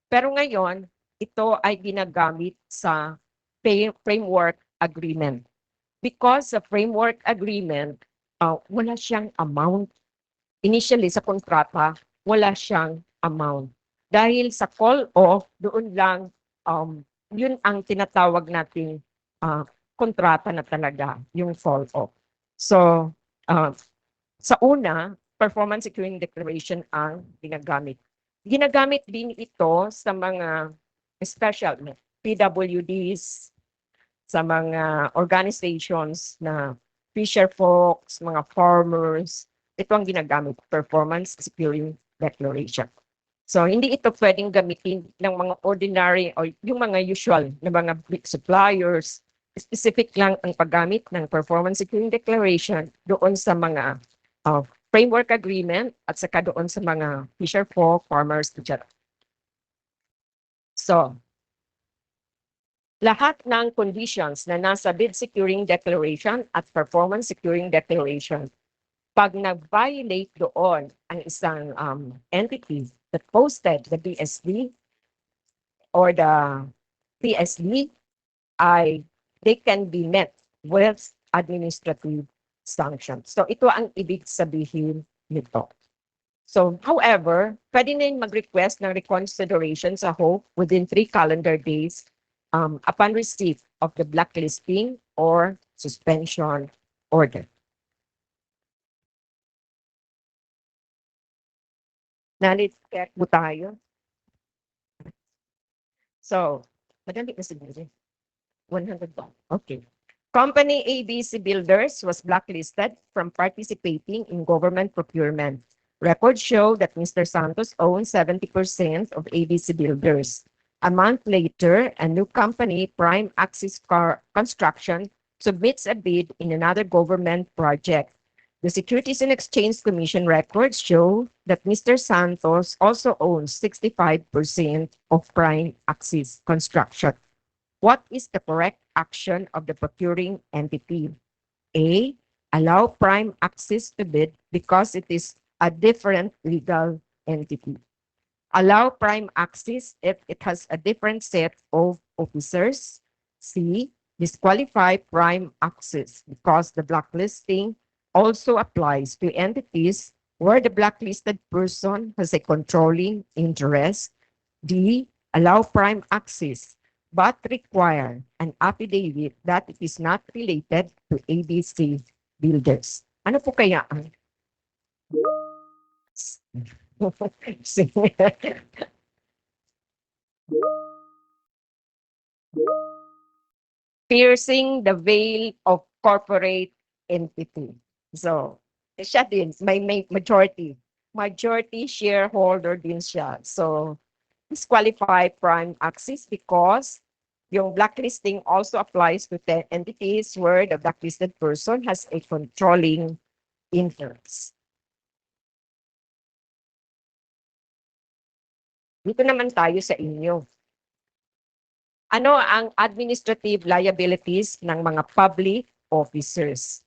Pero ngayon, ito ay ginagamit sa framework agreement. Because sa framework agreement, wala siyang amount. Initially sa kontrata, wala siyang amount. Dahil sa call-off, doon lang, yun ang tinatawag nating kontrata na talaga, yung fall-off. So, uh, sa una, performance securing declaration ang ginagamit. Ginagamit din ito sa mga special PWDs, sa mga organizations na fisher folks, mga farmers. Ito ang ginagamit, performance securing declaration. So, hindi ito pwedeng gamitin ng mga ordinary o yung mga usual na mga big suppliers. Specific lang ang paggamit ng performance securing declaration doon sa mga framework agreement at saka doon sa mga fisher folk, farmers, etc. So, lahat ng conditions na nasa bid securing declaration at performance securing declaration, pag nag-violate doon ang isang entity that posted the BSD or the PSD, they can be met with administrative sanctions. So ito ang ibig sabihin nito. So, however, pwede na mag-request ng reconsideration sa HOPE within 3 calendar days upon receipt of the blacklisting or suspension order. Nalit-check mo tayo. So, madali na siguro. 100 ba? Okay. Company ABC Builders was blacklisted from participating in government procurement. Records show that Mr. Santos owns 70% of ABC Builders. A month later, a new company, Prime Axis Construction, submits a bid in another government project. The Securities and Exchange Commission records show that Mr. Santos also owns 65% of Prime Axis Construction. What is the correct action of the procuring entity? A, allow Prime Access to bid because it is a different legal entity. Allow Prime Access if it has a different set of officers. C, disqualify Prime Access because the blacklisting also applies to entities where the blacklisted person has a controlling interest. D, allow Prime Access but require an affidavit that it is not related to ABC Builders. Ano po kaya ang piercing the veil of corporate entity? So, siya din, may majority. Majority shareholder din siya. So, disqualify Prime Access because yung blacklisting also applies to entities where the blacklisted person has a controlling interest. Dito naman tayo sa inyo. Ano ang administrative liabilities ng mga public officers?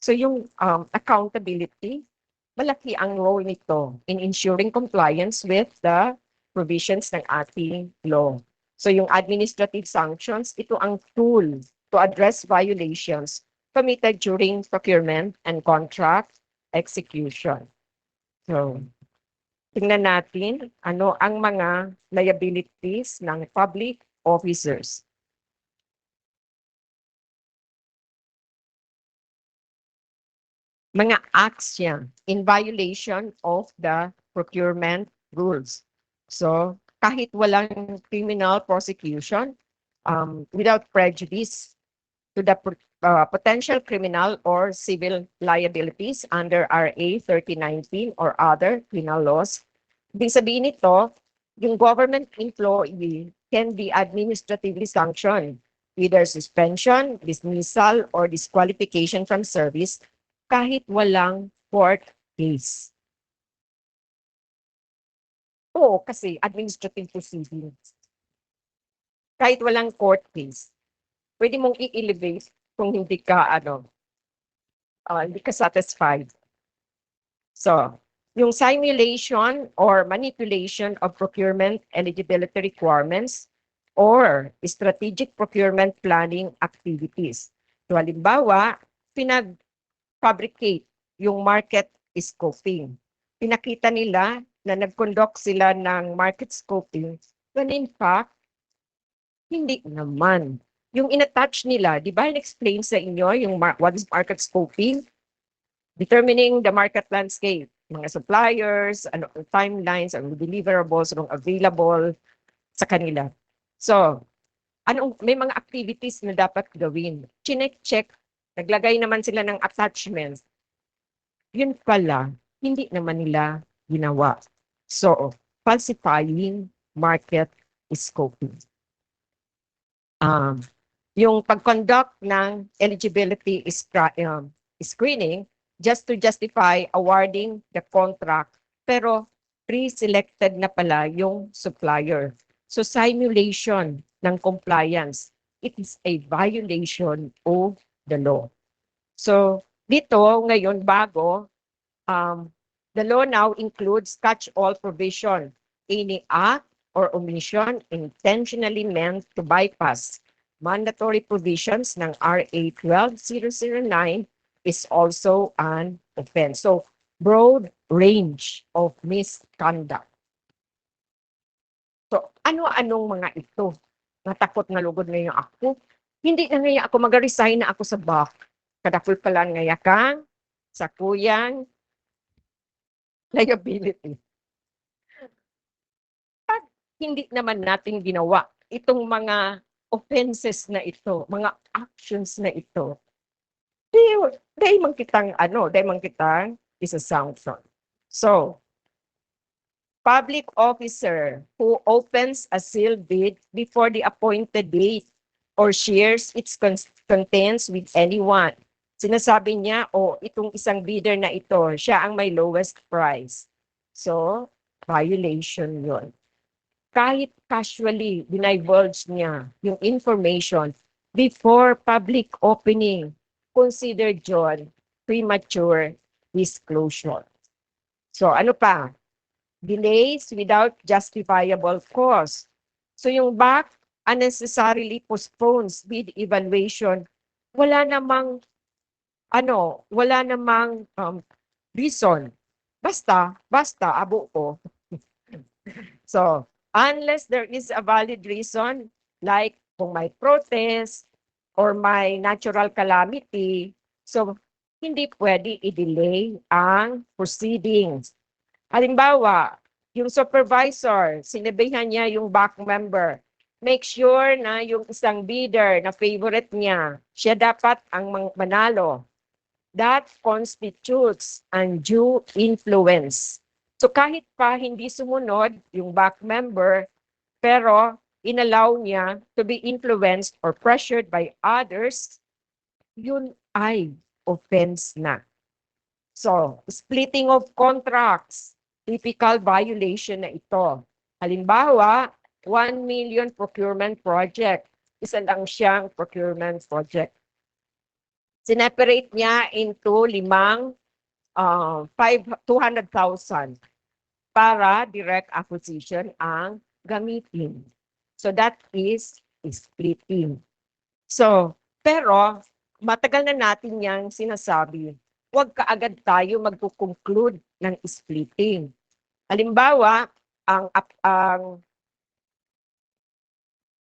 So yung accountability, malaki ang role nito in ensuring compliance with the provisions ng ating law. So yung administrative sanctions, ito ang tool to address violations committed during procurement and contract execution. So, tingnan natin ano ang mga liabilities ng public officers. Mga acts yan in violation of the procurement rules. So, kahit walang criminal prosecution, without prejudice to the potential criminal or civil liabilities under RA 3019 or other criminal laws. Ibig sabihin nito, yung government employee can be administratively sanctioned, either suspension, dismissal, or disqualification from service kahit walang court case. Oo, kasi administrative proceedings. Kahit walang court case, pwede mong i-elevate kung hindi ka hindi ka satisfied. So, yung simulation or manipulation of procurement eligibility requirements or strategic procurement planning activities. So, halimbawa, pinag-fabricate yung market scoping. Pinakita nila na nag-conduct sila ng market scoping, when in fact, hindi naman. Yung in-attach nila, di ba in-explain sa inyo yung what is market scoping? Determining the market landscape, mga suppliers, ano ang timelines, ang deliverables, anong available sa kanila. So, may mga activities na dapat gawin. Chinek-check, naglagay naman sila ng attachments. Yun pala, hindi naman nila ginawa. So, falsifying market scoping. Yung pag-conduct ng eligibility screening just to justify awarding the contract, pero pre-selected na pala yung supplier. So simulation ng compliance, it is a violation of the law. So dito ngayon bago, the law now includes catch-all provision, any act or omission intentionally meant to bypass mandatory provisions ng RA 12009 is also an offense. So, broad range of misconduct. So, ano-anong mga ito? Natakot na lugod ngayon ako. Hindi na ngayon ako mag-resign na ako sa back. Kadapul pala ngayon kang sa kuyang liability. Pag hindi naman natin ginawa itong mga offenses na ito, mga actions na ito, dahil man kitang isa-sanction. So, public officer who opens a sealed bid before the appointed date or shares its contents with anyone. Sinasabi niya, itong isang bidder na ito, siya ang may lowest price. So, violation yon. Kahit casually dinivulge niya yung information before public opening, considered yun premature disclosure. So ano pa? Delays without justifiable cause. So yung back unnecessarily postpones bid evaluation, wala namang reason. Basta abo ko. So, unless there is a valid reason, like kung may protest or may natural calamity, so hindi pwede i-delay ang proceedings. Halimbawa, yung supervisor, sinabihan niya yung back member, make sure na yung isang bidder na favorite niya, siya dapat ang manalo. That constitutes undue influence. So kahit pa hindi sumunod yung back member, pero inallow niya to be influenced or pressured by others, yun ay offense na. So, splitting of contracts, typical violation na ito. Halimbawa, 1 million procurement project. Isa lang siyang procurement project. Sineparate niya into 200,000 para direct acquisition ang gamitin. So that is splitting. So, pero matagal na natin yang sinasabi, huwag kaagad tayo magko-conclude ng splitting. Halimbawa, ang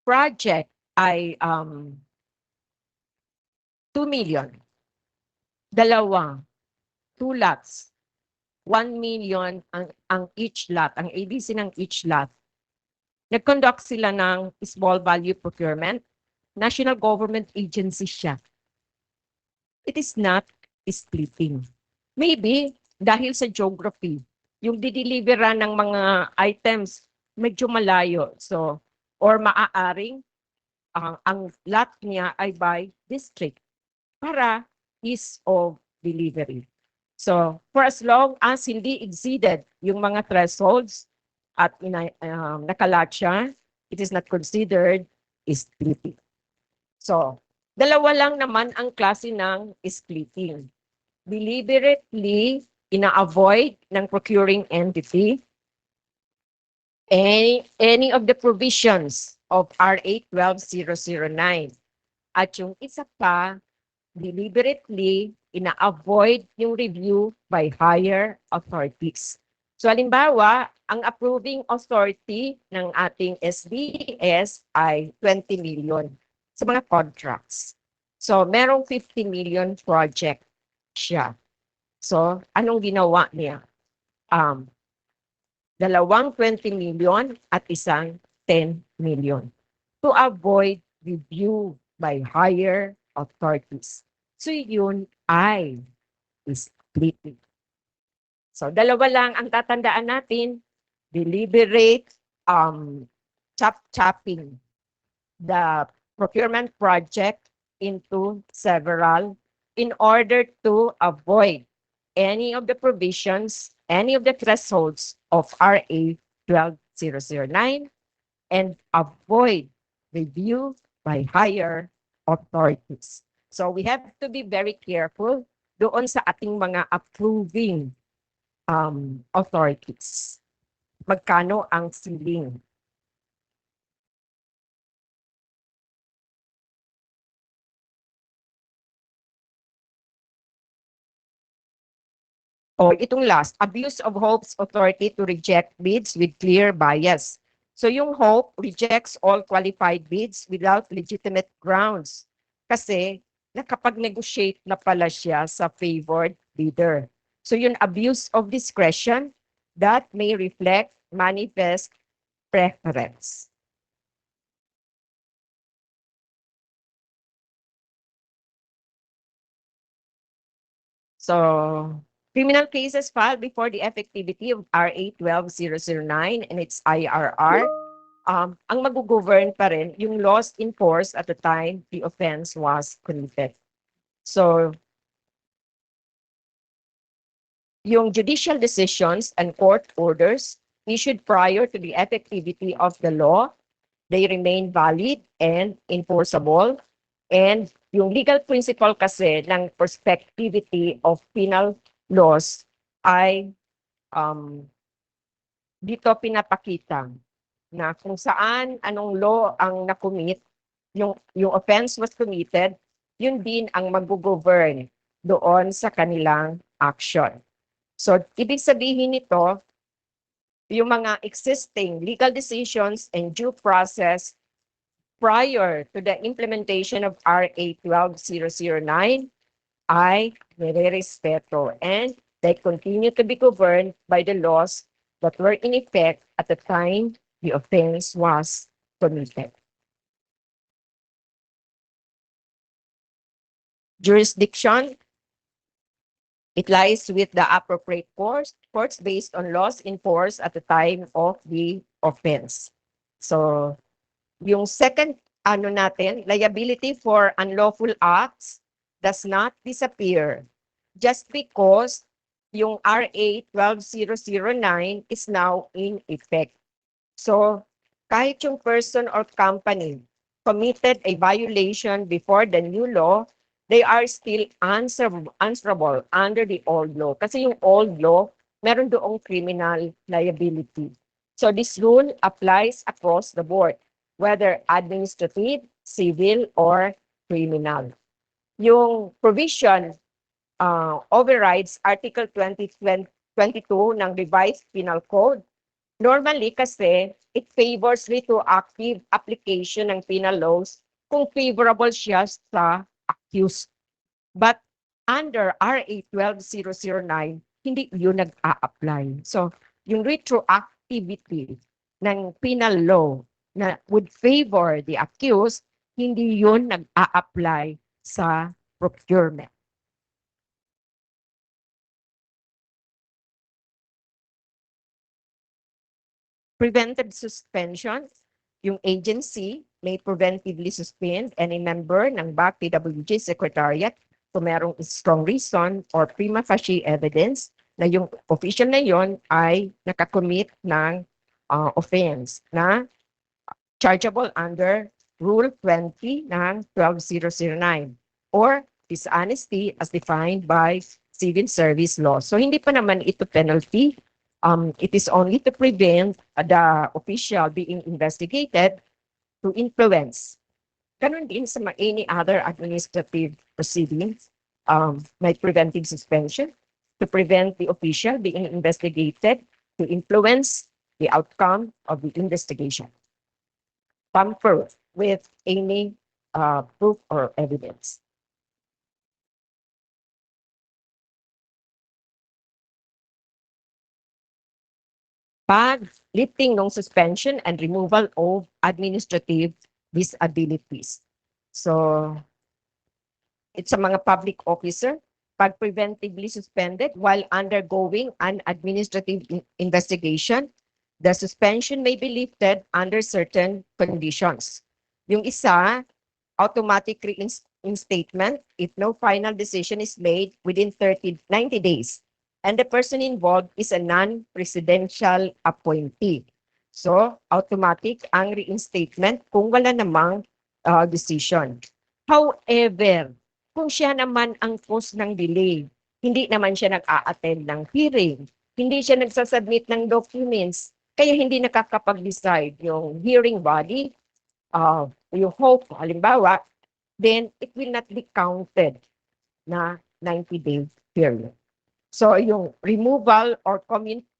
project ay 2 million. Dalawa, 2 lots. 1 million ang each lot, ang ADC ng each lot. Nag-conduct sila ng small value procurement. National government agency siya. It is not splitting. Maybe dahil sa geography, yung dideliveran ng mga items medyo malayo. So, or maaaring ang lot niya ay by district para ease of delivery. So, for as long as hindi exceeded yung mga thresholds at nakalat siya, it is not considered splitting. So, dalawa lang naman ang klase ng splitting. Deliberately ina-avoid ng procuring entity any of the provisions of RA 12009. At yung isa pa, deliberately ina-avoid yung review by higher authorities. So halimbawa, ang approving authority ng ating SBS ay 20 million sa mga contracts. So merong 50 million project siya. So anong ginawa niya? Dalawang 20 million at isang 10 million to avoid review by higher authorities. So yun ay splitting. So dalawa lang ang tatandaan natin, deliberate chopping the procurement project into several in order to avoid any of the provisions, any of the thresholds of RA 12009 and avoid review by higher authorities. So we have to be very careful doon sa ating mga approving authorities. Magkano ang ceiling? O itong last, abuse of HOPE's authority to reject bids with clear bias. So yung HOPE rejects all qualified bids without legitimate grounds kasi nakapag-negotiate na pala siya sa favored bidder. So yung abuse of discretion that may reflect manifest preference. So criminal cases filed before the effectivity of RA 12009 and its IRR, ang mag-govern pa rin yung laws in force at the time the offense was committed. So, yung judicial decisions and court orders issued prior to the effectivity of the law, they remain valid and enforceable. And yung legal principle kasi ng prospectivity of penal laws ay dito pinapakita na kung saan anong law ang nakumit, yung offense was committed, yun din ang mag-govern doon sa kanilang action. So, ibig sabihin nito, yung mga existing legal decisions and due process prior to the implementation of RA 12009 ay nire-respeto and they continue to be governed by the laws that were in effect at the time the offense was committed. Jurisdiction, it lies with the appropriate courts based on laws in force at the time of the offense. So, yung second natin, liability for unlawful acts does not disappear just because yung RA 12009 is now in effect. So, kahit yung person or company committed a violation before the new law, they are still answerable under the old law. Kasi yung old law, meron doong criminal liability. So this rule applies across the board, whether administrative, civil, or criminal. Yung provision overrides Article 22 ng Revised Penal Code. Normally kasi, it favors retroactive application ng penal laws kung favorable siya sa accused. But under RA 12009, hindi yun nag-a-apply. So, yung retroactivity ng penal law na would favor the accused, hindi yun nag-a-apply sa procurement. Preventive suspension, yung agency may preventively suspend any member ng BAC PWG Secretariat kung merong strong reason or prima facie evidence na yung official na yon ay nakakommit ng offense na chargeable under Rule 20 ng 12009 or dishonesty as defined by civil service law. So hindi pa naman ito penalty. It is only to prevent the official being investigated to influence. Ganun din sa any other administrative proceedings, may preventive suspension to prevent the official being investigated to influence the outcome of the investigation. Tamper with any proof or evidence. Pag lifting ng suspension and removal of administrative disabilities. So, it's sa mga public officer, pag preventively suspended while undergoing an administrative investigation, the suspension may be lifted under certain conditions. Yung isa, automatic reinstatement if no final decision is made within 90 days and the person involved is a non-presidential appointee. So, automatic ang reinstatement kung wala namang decision. However, kung siya naman ang cause ng delay, hindi naman siya nag-a-attend ng hearing, hindi siya nagsasubmit ng documents, kaya hindi nakakapag-decide yung hearing body, yung hope, halimbawa, then it will not be counted na 90-day period. So yung removal or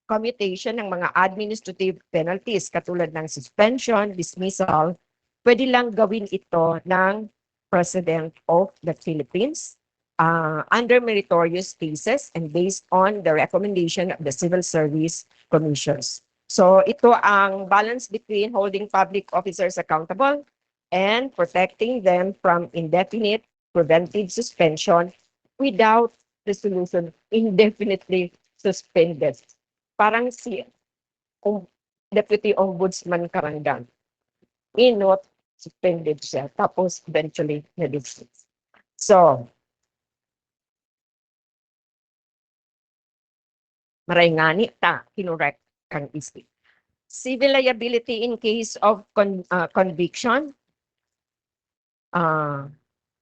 commutation ng mga administrative penalties katulad ng suspension, dismissal, pwede lang gawin ito ng President of the Philippines under meritorious cases and based on the recommendation of the Civil Service Commissions. So ito ang balance between holding public officers accountable and protecting them from indefinite preventive suspension without resolution indefinitely suspended. Parang si Deputy Ombudsman Karangan. Inot, suspended siya. Tapos eventually na-dismiss. So, maray nga ni ta, kinurek kang isip. Civil liability in case of conviction.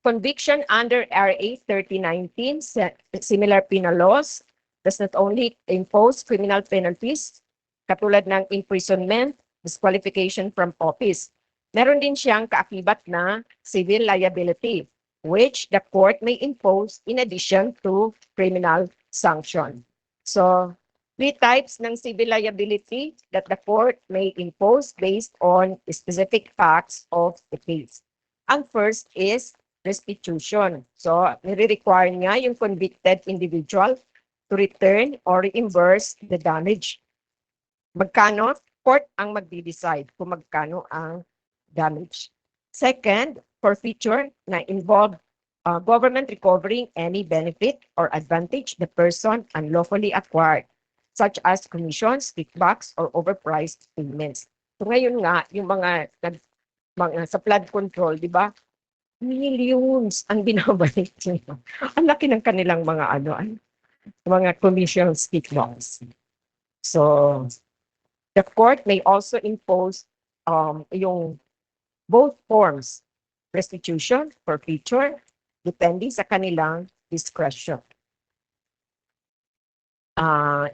Conviction under RA 3019, similar penal laws, does not only impose criminal penalties, katulad ng imprisonment, disqualification from office. Meron din siyang kaakibat na civil liability, which the court may impose in addition to criminal sanction. So, 3 types ng civil liability that the court may impose based on specific facts of the case. Ang first is restitution. So, nire-require niya yung convicted individual to return or reimburse the damage. Magkano? Court ang magde-decide kung magkano ang damage. Second, forfeiture na involve government recovering any benefit or advantage the person unlawfully acquired, such as commissions, kickbacks, or overpriced payments. So ngayon nga, yung mga sa flood control, di ba? Millions ang binabalik nila. Ang laki ng kanilang mga mga commissions, kickbacks. So, the court may also impose yung both forms, restitution, forfeiture, depende sa kanilang discretion.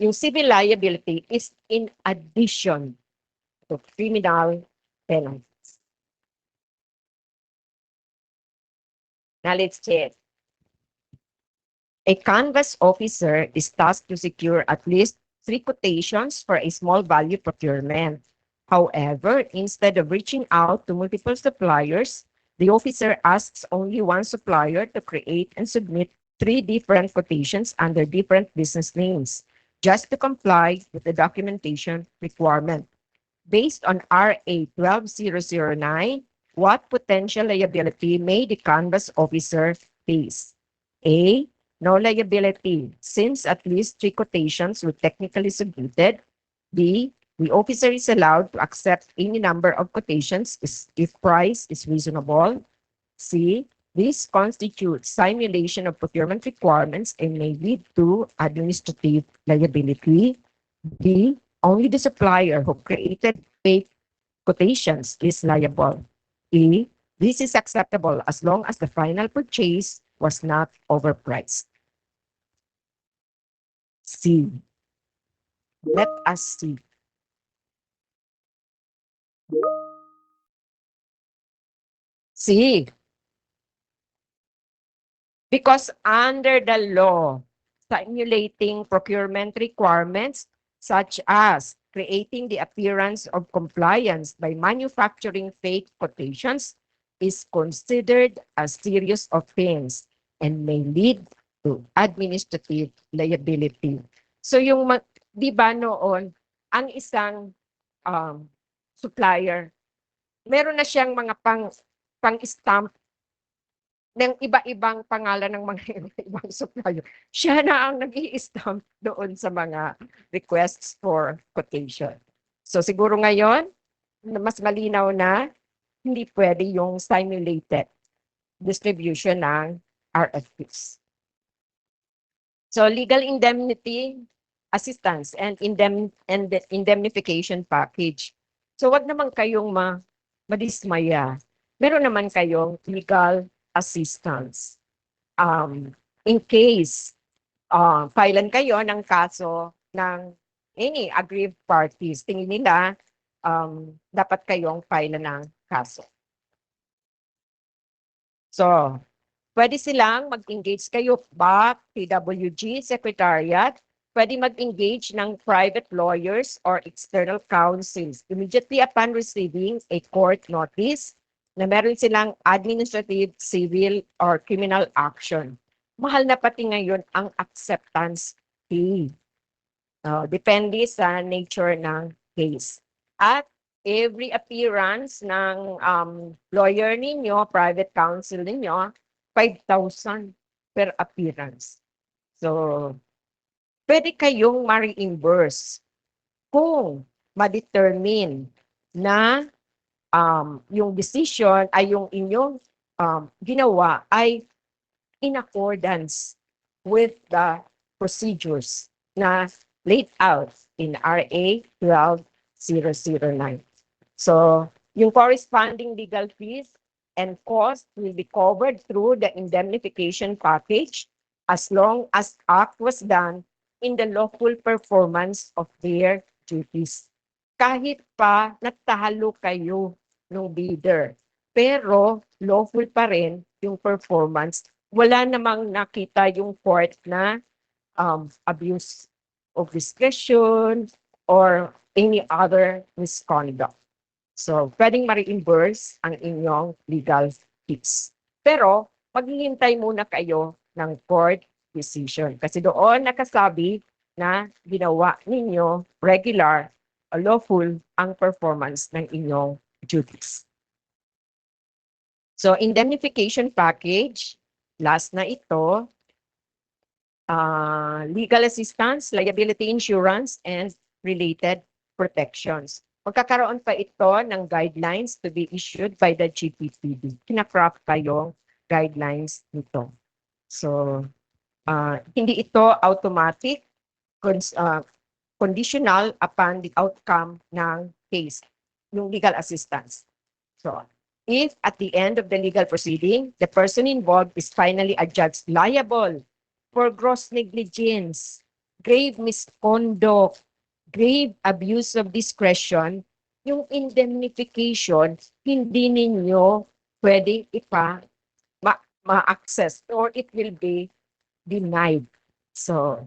Yung civil liability is in addition to criminal penalties. Now let's check. A canvass officer is tasked to secure at least 3 quotations for a small value procurement. However, instead of reaching out to multiple suppliers, the officer asks only one supplier to create and submit 3 different quotations under different business names, just to comply with the documentation requirement. Based on RA 12009, what potential liability may the canvass officer face? A. No liability, since at least 3 quotations were technically submitted. B. The officer is allowed to accept any number of quotations if price is reasonable. C. This constitutes simulation of procurement requirements and may lead to administrative liability. D. Only the supplier who created fake quotations is liable. E. This is acceptable as long as the final purchase was not overpriced. C. Let us see. C. Because under the law, simulating procurement requirements such as creating the appearance of compliance by manufacturing fake quotations is considered a serious offense and may lead to administrative liability. So yung, di ba noon, ang isang supplier, meron na siyang mga pang-stamp ng iba-ibang pangalan ng mga iba-ibang supplier. Siya na ang nag-i-stamp doon sa mga requests for quotation. So siguro ngayon, mas malinaw na hindi pwede yung simulated distribution ng RFQs. So legal indemnity assistance and indemnification package. So wag naman kayong madismaya. Meron naman kayong legal assistance. In case filean kayo ng kaso ng any aggrieved parties, tingin nila dapat kayong file ng kaso. So, pwede silang mag-engage kayo back, PWG, Secretariat, pwede mag-engage ng private lawyers or external counsels immediately upon receiving a court notice na meron silang administrative, civil, or criminal action. Mahal na pati ngayon ang acceptance fee. Depende sa nature ng case. At every appearance ng lawyer ninyo, private counsel ninyo, 5,000 per appearance. So, pwede kayong ma-reimburse kung ma-determine na yung decision ay yung inyong ginawa ay in accordance with the procedures na laid out in RA 12009. So, yung corresponding legal fees and costs will be covered through the indemnification package as long as act was done in the lawful performance of their duties. Kahit pa natalo kayo ng bidder, pero lawful pa rin yung performance, wala namang nakita yung court na abuse of discretion or any other misconduct. So, pwedeng ma-reimburse ang inyong legal fees. Pero, maghihintay muna kayo ng court decision. Kasi doon nakasabi na ginawa ninyo regular o lawful ang performance ng inyong duties. So, indemnification package, last na ito, legal assistance, liability insurance, and related protections. Magkakaroon pa ito ng guidelines to be issued by the GPPD. Kina-craft pa yung guidelines nito. So, hindi ito automatic, conditional upon the outcome ng case. yung legal assistance. So, if at the end of the legal proceeding, the person involved is finally adjudged liable for gross negligence, grave misconduct, grave abuse of discretion, yung indemnification, hindi ninyo pwedeng ma-access or it will be denied. So,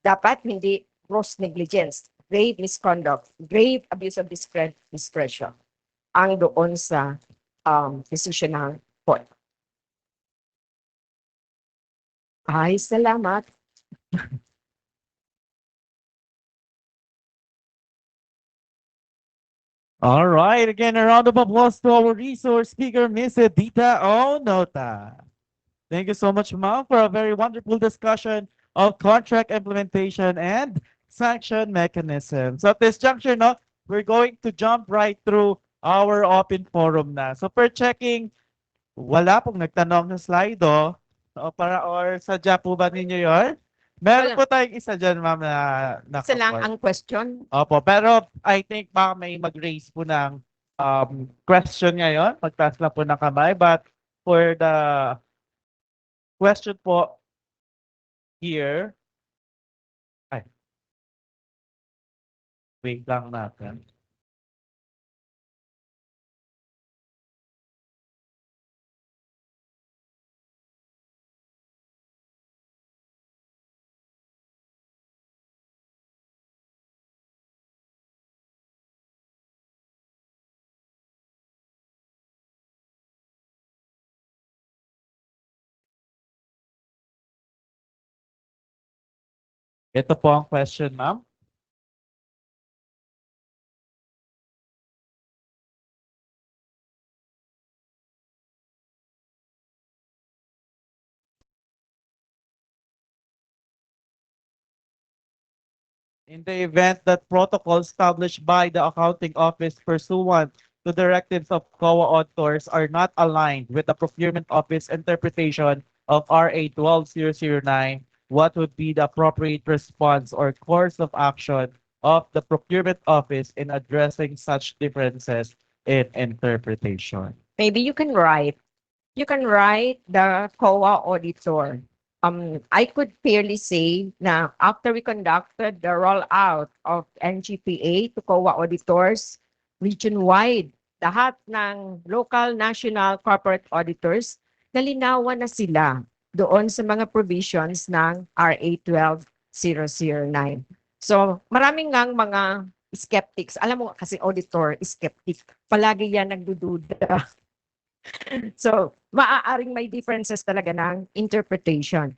dapat hindi gross negligence, grave misconduct, grave abuse of discretion ang doon sa decision ng court. Ay, salamat. All right, again, a round of applause to our resource speaker, Miss Edita Onota. Thank you so much, ma'am, for a very wonderful discussion of contract implementation and sanction mechanisms. So at this juncture, no, we're going to jump right through our open forum na. So per checking, wala pong nagtanong sa slide, o or sadya po ba ninyo yun? Meron Wala. po tayong isa dyan, ma'am, na Isa lang naka-form. ang question. Opo, pero I think baka may mag-raise po ng question ngayon. Magtaas lang po ng kamay. But for the question po here, ay, wait lang natin. Ito po ang question, ma'am. In the event that protocols established by the accounting office pursuant to directives of COA auditors are not aligned with the procurement office interpretation of RA 12009, what would be the appropriate response or course of action of the procurement office in addressing such differences in interpretation? Maybe you can write the COA auditor. I could fairly say na after we conducted the rollout of NGPA to COA auditors region-wide, lahat ng local, national, corporate auditors, nalinawan na sila doon sa mga provisions ng RA 12009. So, maraming ngang mga skeptics. Alam mo kasi auditor, skeptic. Palagi yan nagdududa. So, maaaring may differences talaga ng interpretation.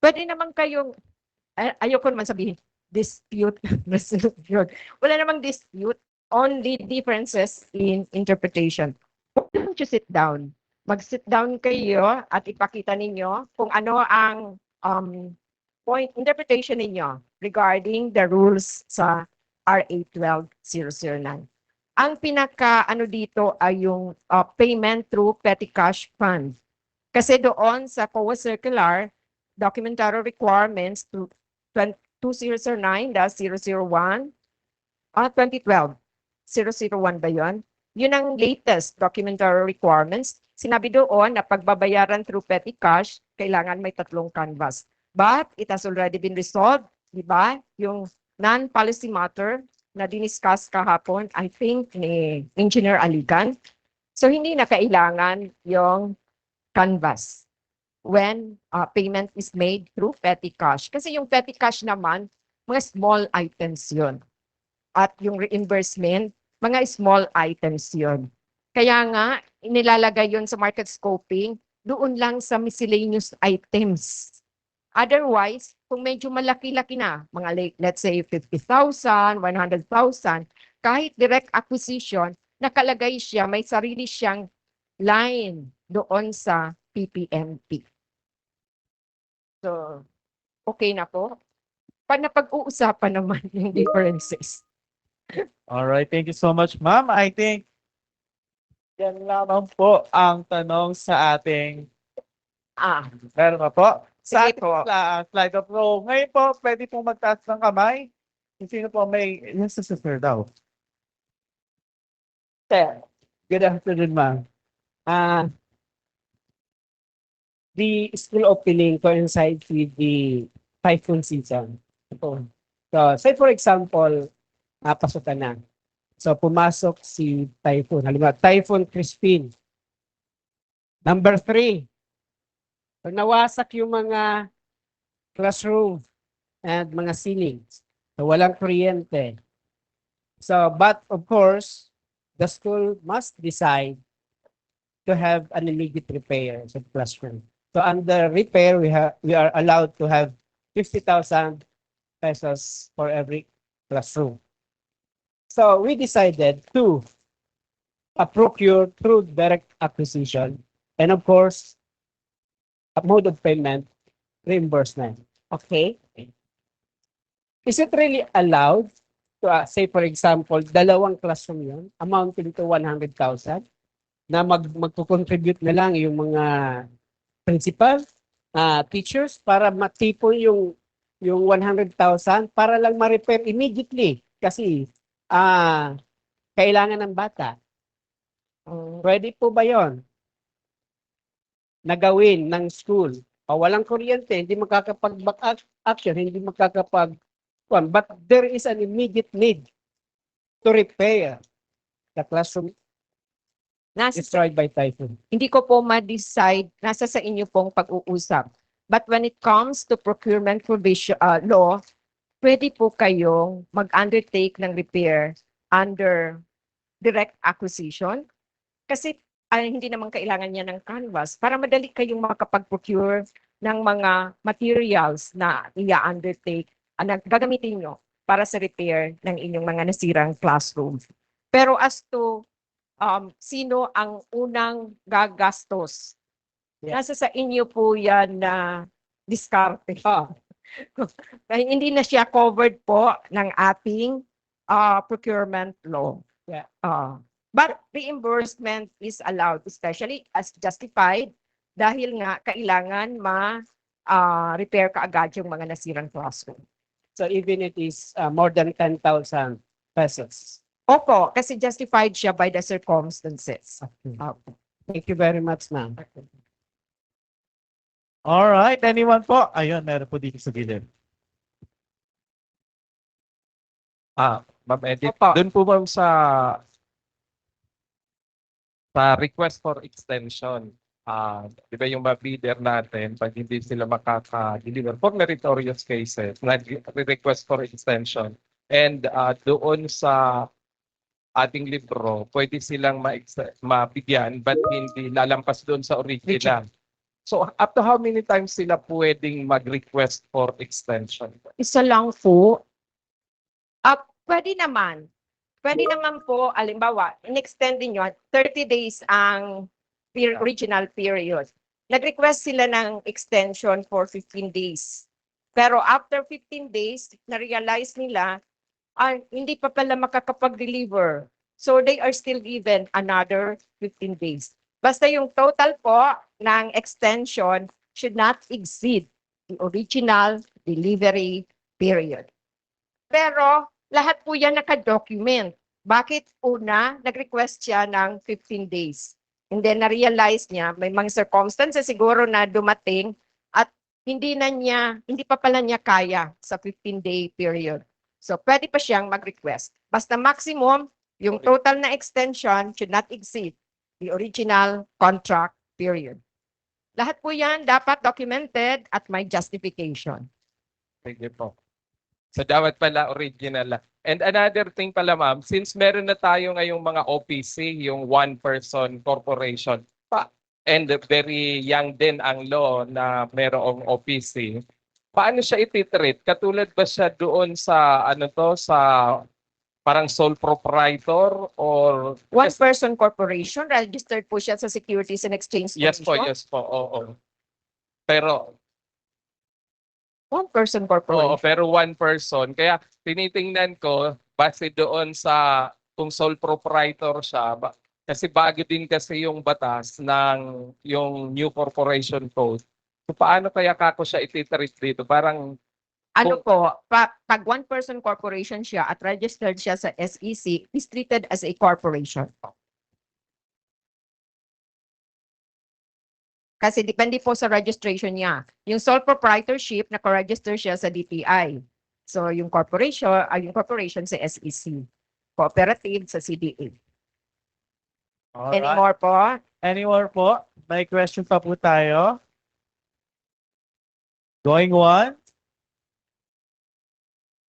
Pwede naman kayong, ayoko naman sabihin, dispute resolution. Wala namang dispute, only differences in interpretation. Why don't you sit down? Mag-sit down kayo at ipakita ninyo kung ano ang point interpretation ninyo regarding the rules sa RA 12009. Ang pinaka ano dito ay yung payment through petty cash fund. Kasi doon sa COA circular, documentary requirements to 2009-001, 2012, 001 ba yun? Yun ang latest documentary requirements. Sinabi doon na pagbabayaran through petty cash, kailangan may 3 canvas. But it has already been resolved, di ba? Yung non-policy matter na diniscuss kahapon, I think, ni Engineer Aligan. So, hindi na kailangan yung canvas when payment is made through petty cash. Kasi yung petty cash naman, mga small items yun. At yung reimbursement, mga small items yun. Kaya nga, inilalagay yun sa market scoping, doon lang sa miscellaneous items. Otherwise, kung medyo malaki-laki na, mga let's say 50,000, 100,000, kahit direct acquisition, nakalagay siya, may sarili siyang line doon sa PPMP. So, okay na po. Napag-uusapan naman yung differences. All right, thank you so much, ma'am. I think yan lamang po ang tanong sa ating meron pa po. Sa Sige ating po. slide of row. Ngayon po, pwede pong magtaas ng kamay. Kung sino po may, yes, sir daw. Sir, good afternoon, ma'am. Uh, the school opening coincides with the typhoon season. Ito. So, say for example, pasukan na. So, pumasok si typhoon. Halimbawa, Typhoon Crispin. Number 3, pag nawasak yung mga classroom and mga ceilings, so walang kuryente. So, but of course, the school must decide to have an immediate repair sa classroom. So under repair, we are allowed to have 50,000 pesos for every classroom. So we decided to procure through direct acquisition and of course, a mode of payment, reimbursement. Okay? Is it really allowed to, say for example, dalawang classroom yun, amounting to 100,000, na magko-contribute na lang yung mga principal, teachers para matipon yung 100,000 para lang ma-repair immediately kasi kailangan ng bata. Pwede po ba 'yon? Nagawin ng school. O walang kuryente, hindi makakapag-back action, hindi makakapag but there is an immediate need to repair the classroom Nasa, destroyed by typhoon. hindi ko po ma-decide, nasa sa inyo pong pag-uusap. But when it comes to procurement provision law, pwede po kayong mag-undertake ng repair under direct acquisition. Kasi hindi naman kailangan niya ng canvas para madali kayong makapag-procure ng mga materials na i-undertake, na gagamitin nyo para sa repair ng inyong mga nasirang classroom. Pero as to sino ang unang gagastos, nasa sa inyo po yan na diskarte. Dahil hindi na siya covered po ng ating procurement law. Yeah. But reimbursement is allowed, especially as justified, dahil nga kailangan repair kaagad yung mga nasirang classroom. So even it is more than 10,000 pesos. Opo, kasi justified siya by the circumstances. Opo. Thank you very much, ma'am. All right, anyone po? Ayun, meron po dito sa gilid. Ma'am Edith, Opo. doon po ma'am sa request for extension, di ba yung mga bidder natin, pag hindi sila makaka-deliver for meritorious cases, request for extension. And doon sa ating libro, pwede silang mabigyan but hindi lalampas doon sa original. So up to how many times sila pwedeng mag-request for extension? Isa lang po. Pwede naman. Pwede naman po, alimbawa, in-extend niyo 30 days ang original period. Nag-request sila ng extension for 15 days. Pero after 15 days, na-realize nila, hindi pa pala makakapag-deliver. So they are still given another 15 days. Basta yung total po ng extension should not exceed the original delivery period. Pero lahat po yan naka-document. Bakit una, nag-request siya ng 15 days? And then na-realize niya, may mga circumstances siguro na dumating at hindi pa pala niya kaya sa 15-day period. So pwede pa siyang mag-request. Basta maximum, yung total na extension should not exceed the original contract period. Lahat po yan dapat documented at may justification. Sige po. So dapat pala original lang. And another thing pala ma'am, since meron na tayo ngayong mga OPC, yung one-person corporation, and very young din ang law na merong OPC, paano siya ititreat? Katulad ba siya doon sa sa parang sole proprietor or One-person corporation, registered po siya sa Securities and Exchange Commission. yes po, oo. Pero One-person corporation. pero one person. Kaya tinitingnan ko base doon sa kung sole proprietor siya. Kasi bago din kasi yung batas ng yung new corporation code. So paano kaya kako siya ititreat dito? Parang Ano po, pag one-person corporation siya at registered siya sa SEC, is treated as a corporation. Kasi depende po sa registration niya. Yung sole proprietorship, naka-register siya sa DTI. So, yung corporation sa SEC. Cooperative sa CDA. Any Alright. more po? Any more po? May question pa po tayo? Going one?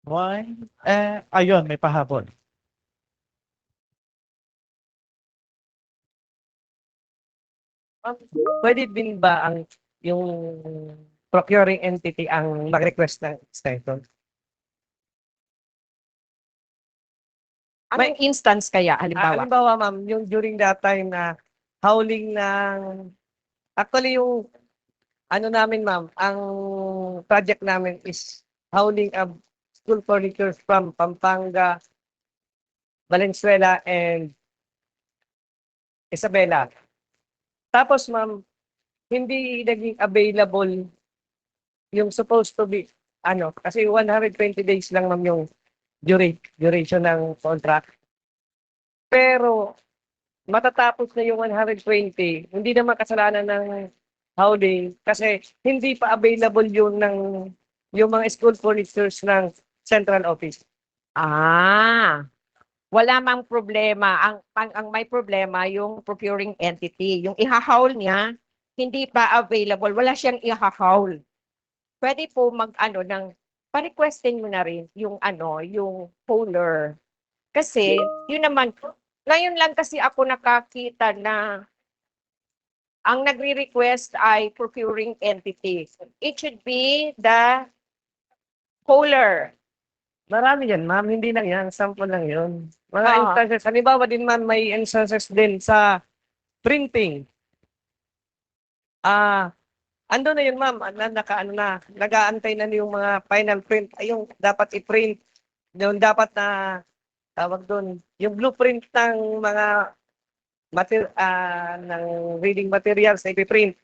One? Ayun, may pahabol. Pwede din ba ang yung procuring entity ang mag-request ng extension? Anong instance kaya, halimbawa? Halimbawa, ma'am, yung during that time na howling ng... Actually, yung ano namin, ma'am, ang project namin is howling of school furniture from Pampanga, Valenzuela, and Isabela. Tapos, ma'am, hindi naging available yung supposed to be, kasi 120 days lang, ma'am, yung duration ng contract. Pero, matatapos na yung 120, hindi naman kasalanan ng howling kasi hindi pa available yung mga school furnitures ng central office. Wala mang problema. Ang may problema yung procuring entity. Yung ihahaul niya, hindi pa available. Wala siyang ihahaul. Pwede po pa-requestin mo na rin yung yung hauler. Kasi, yun naman, ngayon lang kasi ako nakakita na ang nagre-request ay procuring entity. It should be the hauler. Marami yan, ma'am. Hindi lang yan. Sample lang yun. Mga Ah. instances. Halimbawa din, ma'am, may instances din sa printing. Ando na yun, ma'am. Nag-aantay na yung mga final print. Ay, yung dapat i-print. Yung dapat na, tawag doon, yung blueprint ng mga ng reading materials na ipiprint.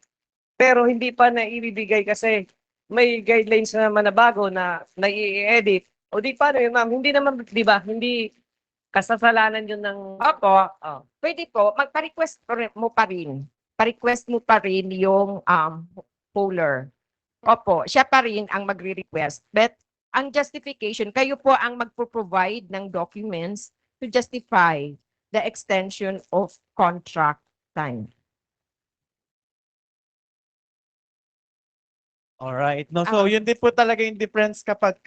Pero hindi pa na ibibigay kasi may guidelines naman na bago na i-edit. O di paano yun, ma'am? Hindi naman, di ba? Hindi kasasalanan yun ng... Opo, Oh. pwede po, magpa-request mo pa rin. Pa-request mo pa rin yung hauler. Opo, siya pa rin ang magre-request. But ang justification, kayo po ang magpo-provide ng documents to justify the extension of contract time. Alright. No, so yun din po talaga yung difference kapag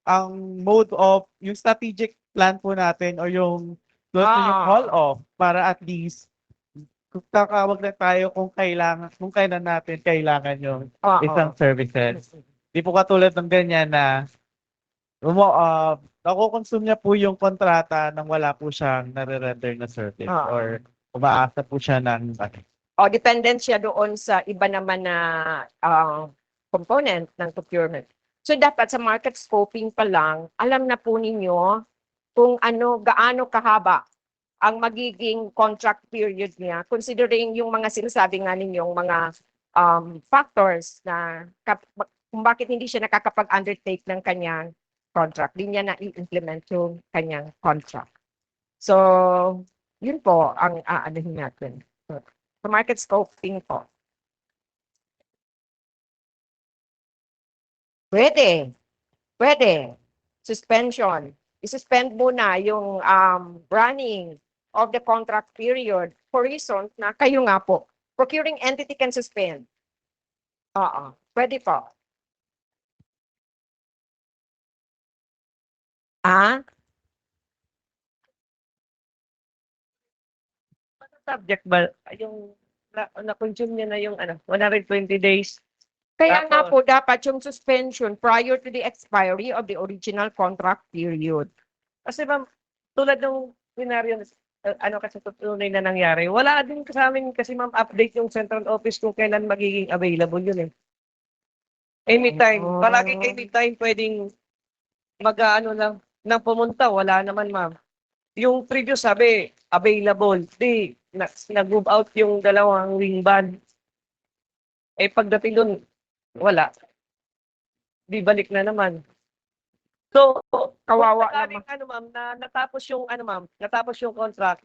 ang mode of yung strategic plan po natin or yung yung call off para at least kakawag na tayo kung kailan natin kailangan yung isang services. Di po katulad ng ganyan na nakukonsume niya po yung kontrata nang wala po siyang nare-render na service or umaasa po siya ng Dependent siya doon sa iba naman na component ng procurement. So dapat sa market scoping pa lang, alam na po ninyo kung gaano kahaba ang magiging contract period niya, considering yung mga sinasabi nga ninyong mga factors na kung bakit hindi siya nakakapag-undertake ng kanyang contract. Di niya na i-implement yung kanyang contract. So, yun po ang aanahin natin. So, market scoping po. Pwede. Suspension. I-suspend muna yung running of the contract period for reasons na kayo nga po. Procuring entity can suspend. Pwede po. Subject ba? Yung na-consume niya na yung 120 days. Kaya nga po dapat yung suspension prior to the expiry of the original contract period. Kasi ma'am, tulad ng scenario, kasi tunay na nangyari, wala din sa amin kasi ma'am update yung central office kung kailan magiging available yun eh. Anytime, palagi anytime pwedeng lang nang pumunta, wala naman ma'am. Yung previous sabi, available. Di, nag-move out yung dalawang wing band. Pagdating doon, wala. Di balik na naman. So, Kawawa kung sakaling, naman. ma'am, na natapos yung contract,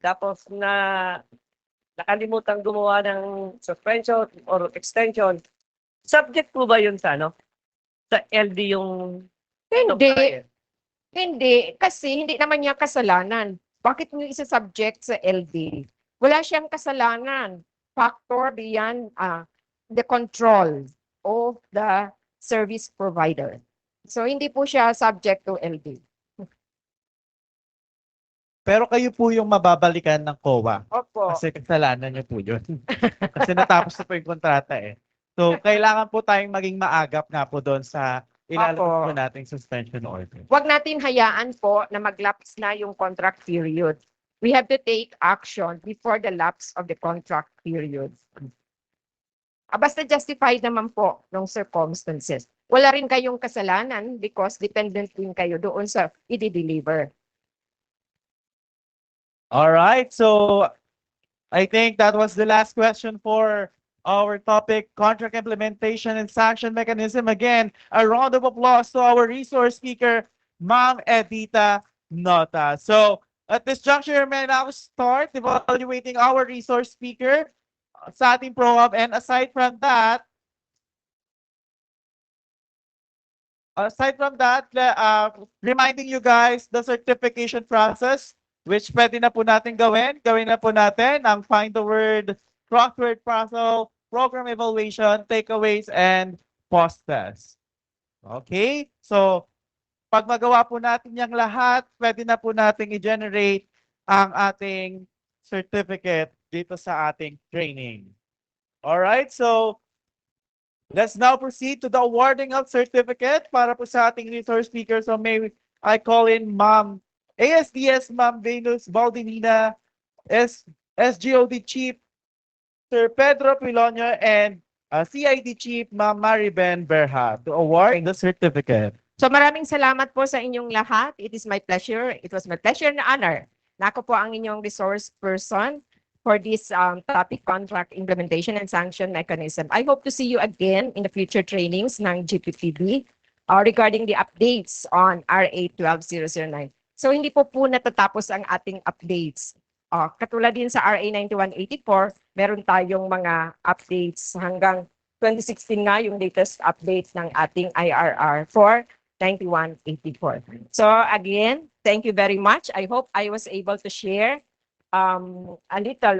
tapos nakalimutan gumawa ng suspension or extension, subject po ba yun sa sa LD yung Hindi. client? Hindi. Kasi hindi naman niya kasalanan. Bakit niyo isa-subject sa LD? Wala siyang kasalanan. Factor beyond the control of the service provider. So, hindi po siya subject to LD. Pero kayo po yung mababalikan ng COA. Opo. Kasi kasalanan niyo po yun. Kasi natapos na po yung kontrata eh. So, kailangan po tayong maging maagap nga po doon sa ilalabas po Opo. nating suspension order. Huwag natin hayaan po na mag-lapse na yung contract period. We have to take action before the lapse of the contract period. Basta justified naman po ng circumstances. Wala rin kayong kasalanan because dependent din kayo doon sa i-deliver. All right. So, I think that was the last question for our topic, contract implementation and sanction mechanism. Again, a round of applause to our resource speaker, Ma'am Edita Nota. So, at this juncture, may now start evaluating our resource speaker sa ating program. And aside from that, reminding you guys the certification process, which pwede na po natin gawin. Gawin na po natin ang find the word, crossword puzzle, program evaluation, takeaways, and post test. Okay? So, pag magawa po natin yung lahat, pwede na po natin i-generate ang ating certificate dito sa ating training. Alright? So, let's now proceed to the awarding of certificate para po sa ating resource speaker. So may I call in Ma'am ASDS Ma'am Venus Valdivina, SGOD Chief Sir Pedro Piloño, and CID Chief Ma'am Mariben Berha to award the certificate. So maraming salamat po sa inyong lahat. It is my pleasure. It was my pleasure and honor na ako po ang inyong resource person for this topic, contract implementation and sanction mechanism. I hope to see you again in the future trainings ng GPPB regarding the updates on RA 12009. So hindi po natatapos ang ating updates. Katulad din sa RA 9184, meron tayong mga updates hanggang 2016 nga yung latest update ng ating IRR for 9184. So again, thank you very much. I hope I was able to share a little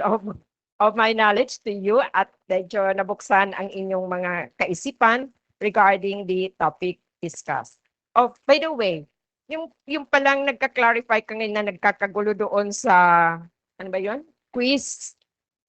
of my knowledge to you at medyo nabuksan ang inyong mga kaisipan regarding the topic discussed. Oh, by the way, yung palang nagka-clarify kanina na nagkakagulo doon sa, ano ba yun? Quiz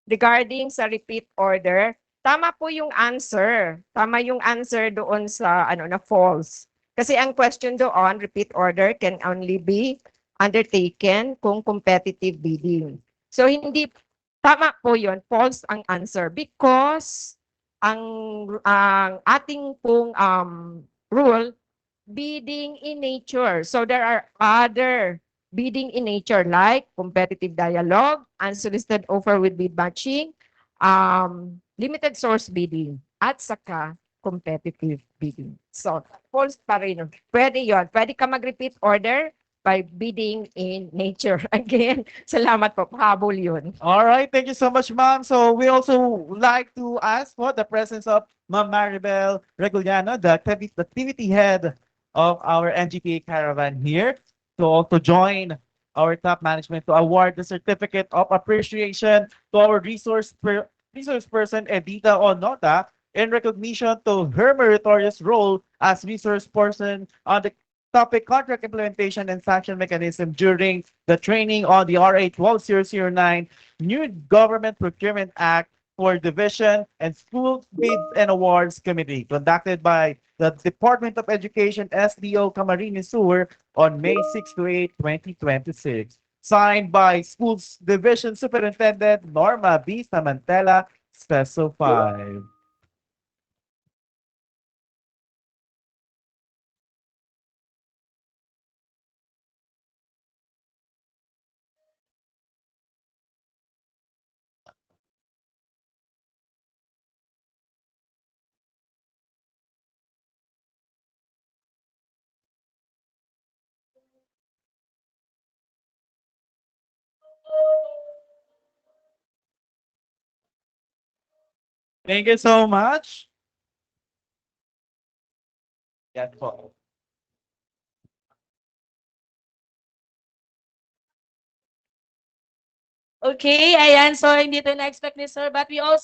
regarding sa repeat order. Tama po yung answer. Tama yung answer doon sa na false. Kasi ang question doon, repeat order can only be undertaken kung competitive bidding. So hindi tama po 'yon, false ang answer because ang ating pong rule bidding in nature. So there are other bidding in nature like competitive dialogue, unsolicited offer with bid matching, limited source bidding at saka competitive bidding. So false pa rin. Pwede 'yon. Pwede ka mag-repeat order by bidding in nature. Again, salamat po. Pahabol yun. All right, thank you so much, Ma'am. So we also like to ask for the presence of Ma'am Maribel Reguliano, the activity head of our NGPA Caravan here, to also join our top management to award the certificate of appreciation to our resource person Edita Onota in recognition to her meritorious role as resource person on the topic contract implementation and sanction mechanism during the training on the RA 12009 New Government Procurement Act for Division and School Bids and Awards Committee conducted by the Department of Education SDO Camarines Sur on May 6 to 8, 2026. Signed by Schools Division Superintendent Norma B. Samantela, Special 5. Thank you so much. Yan po. Okay, ayan. So, hindi ito na-expect ni Sir, but we also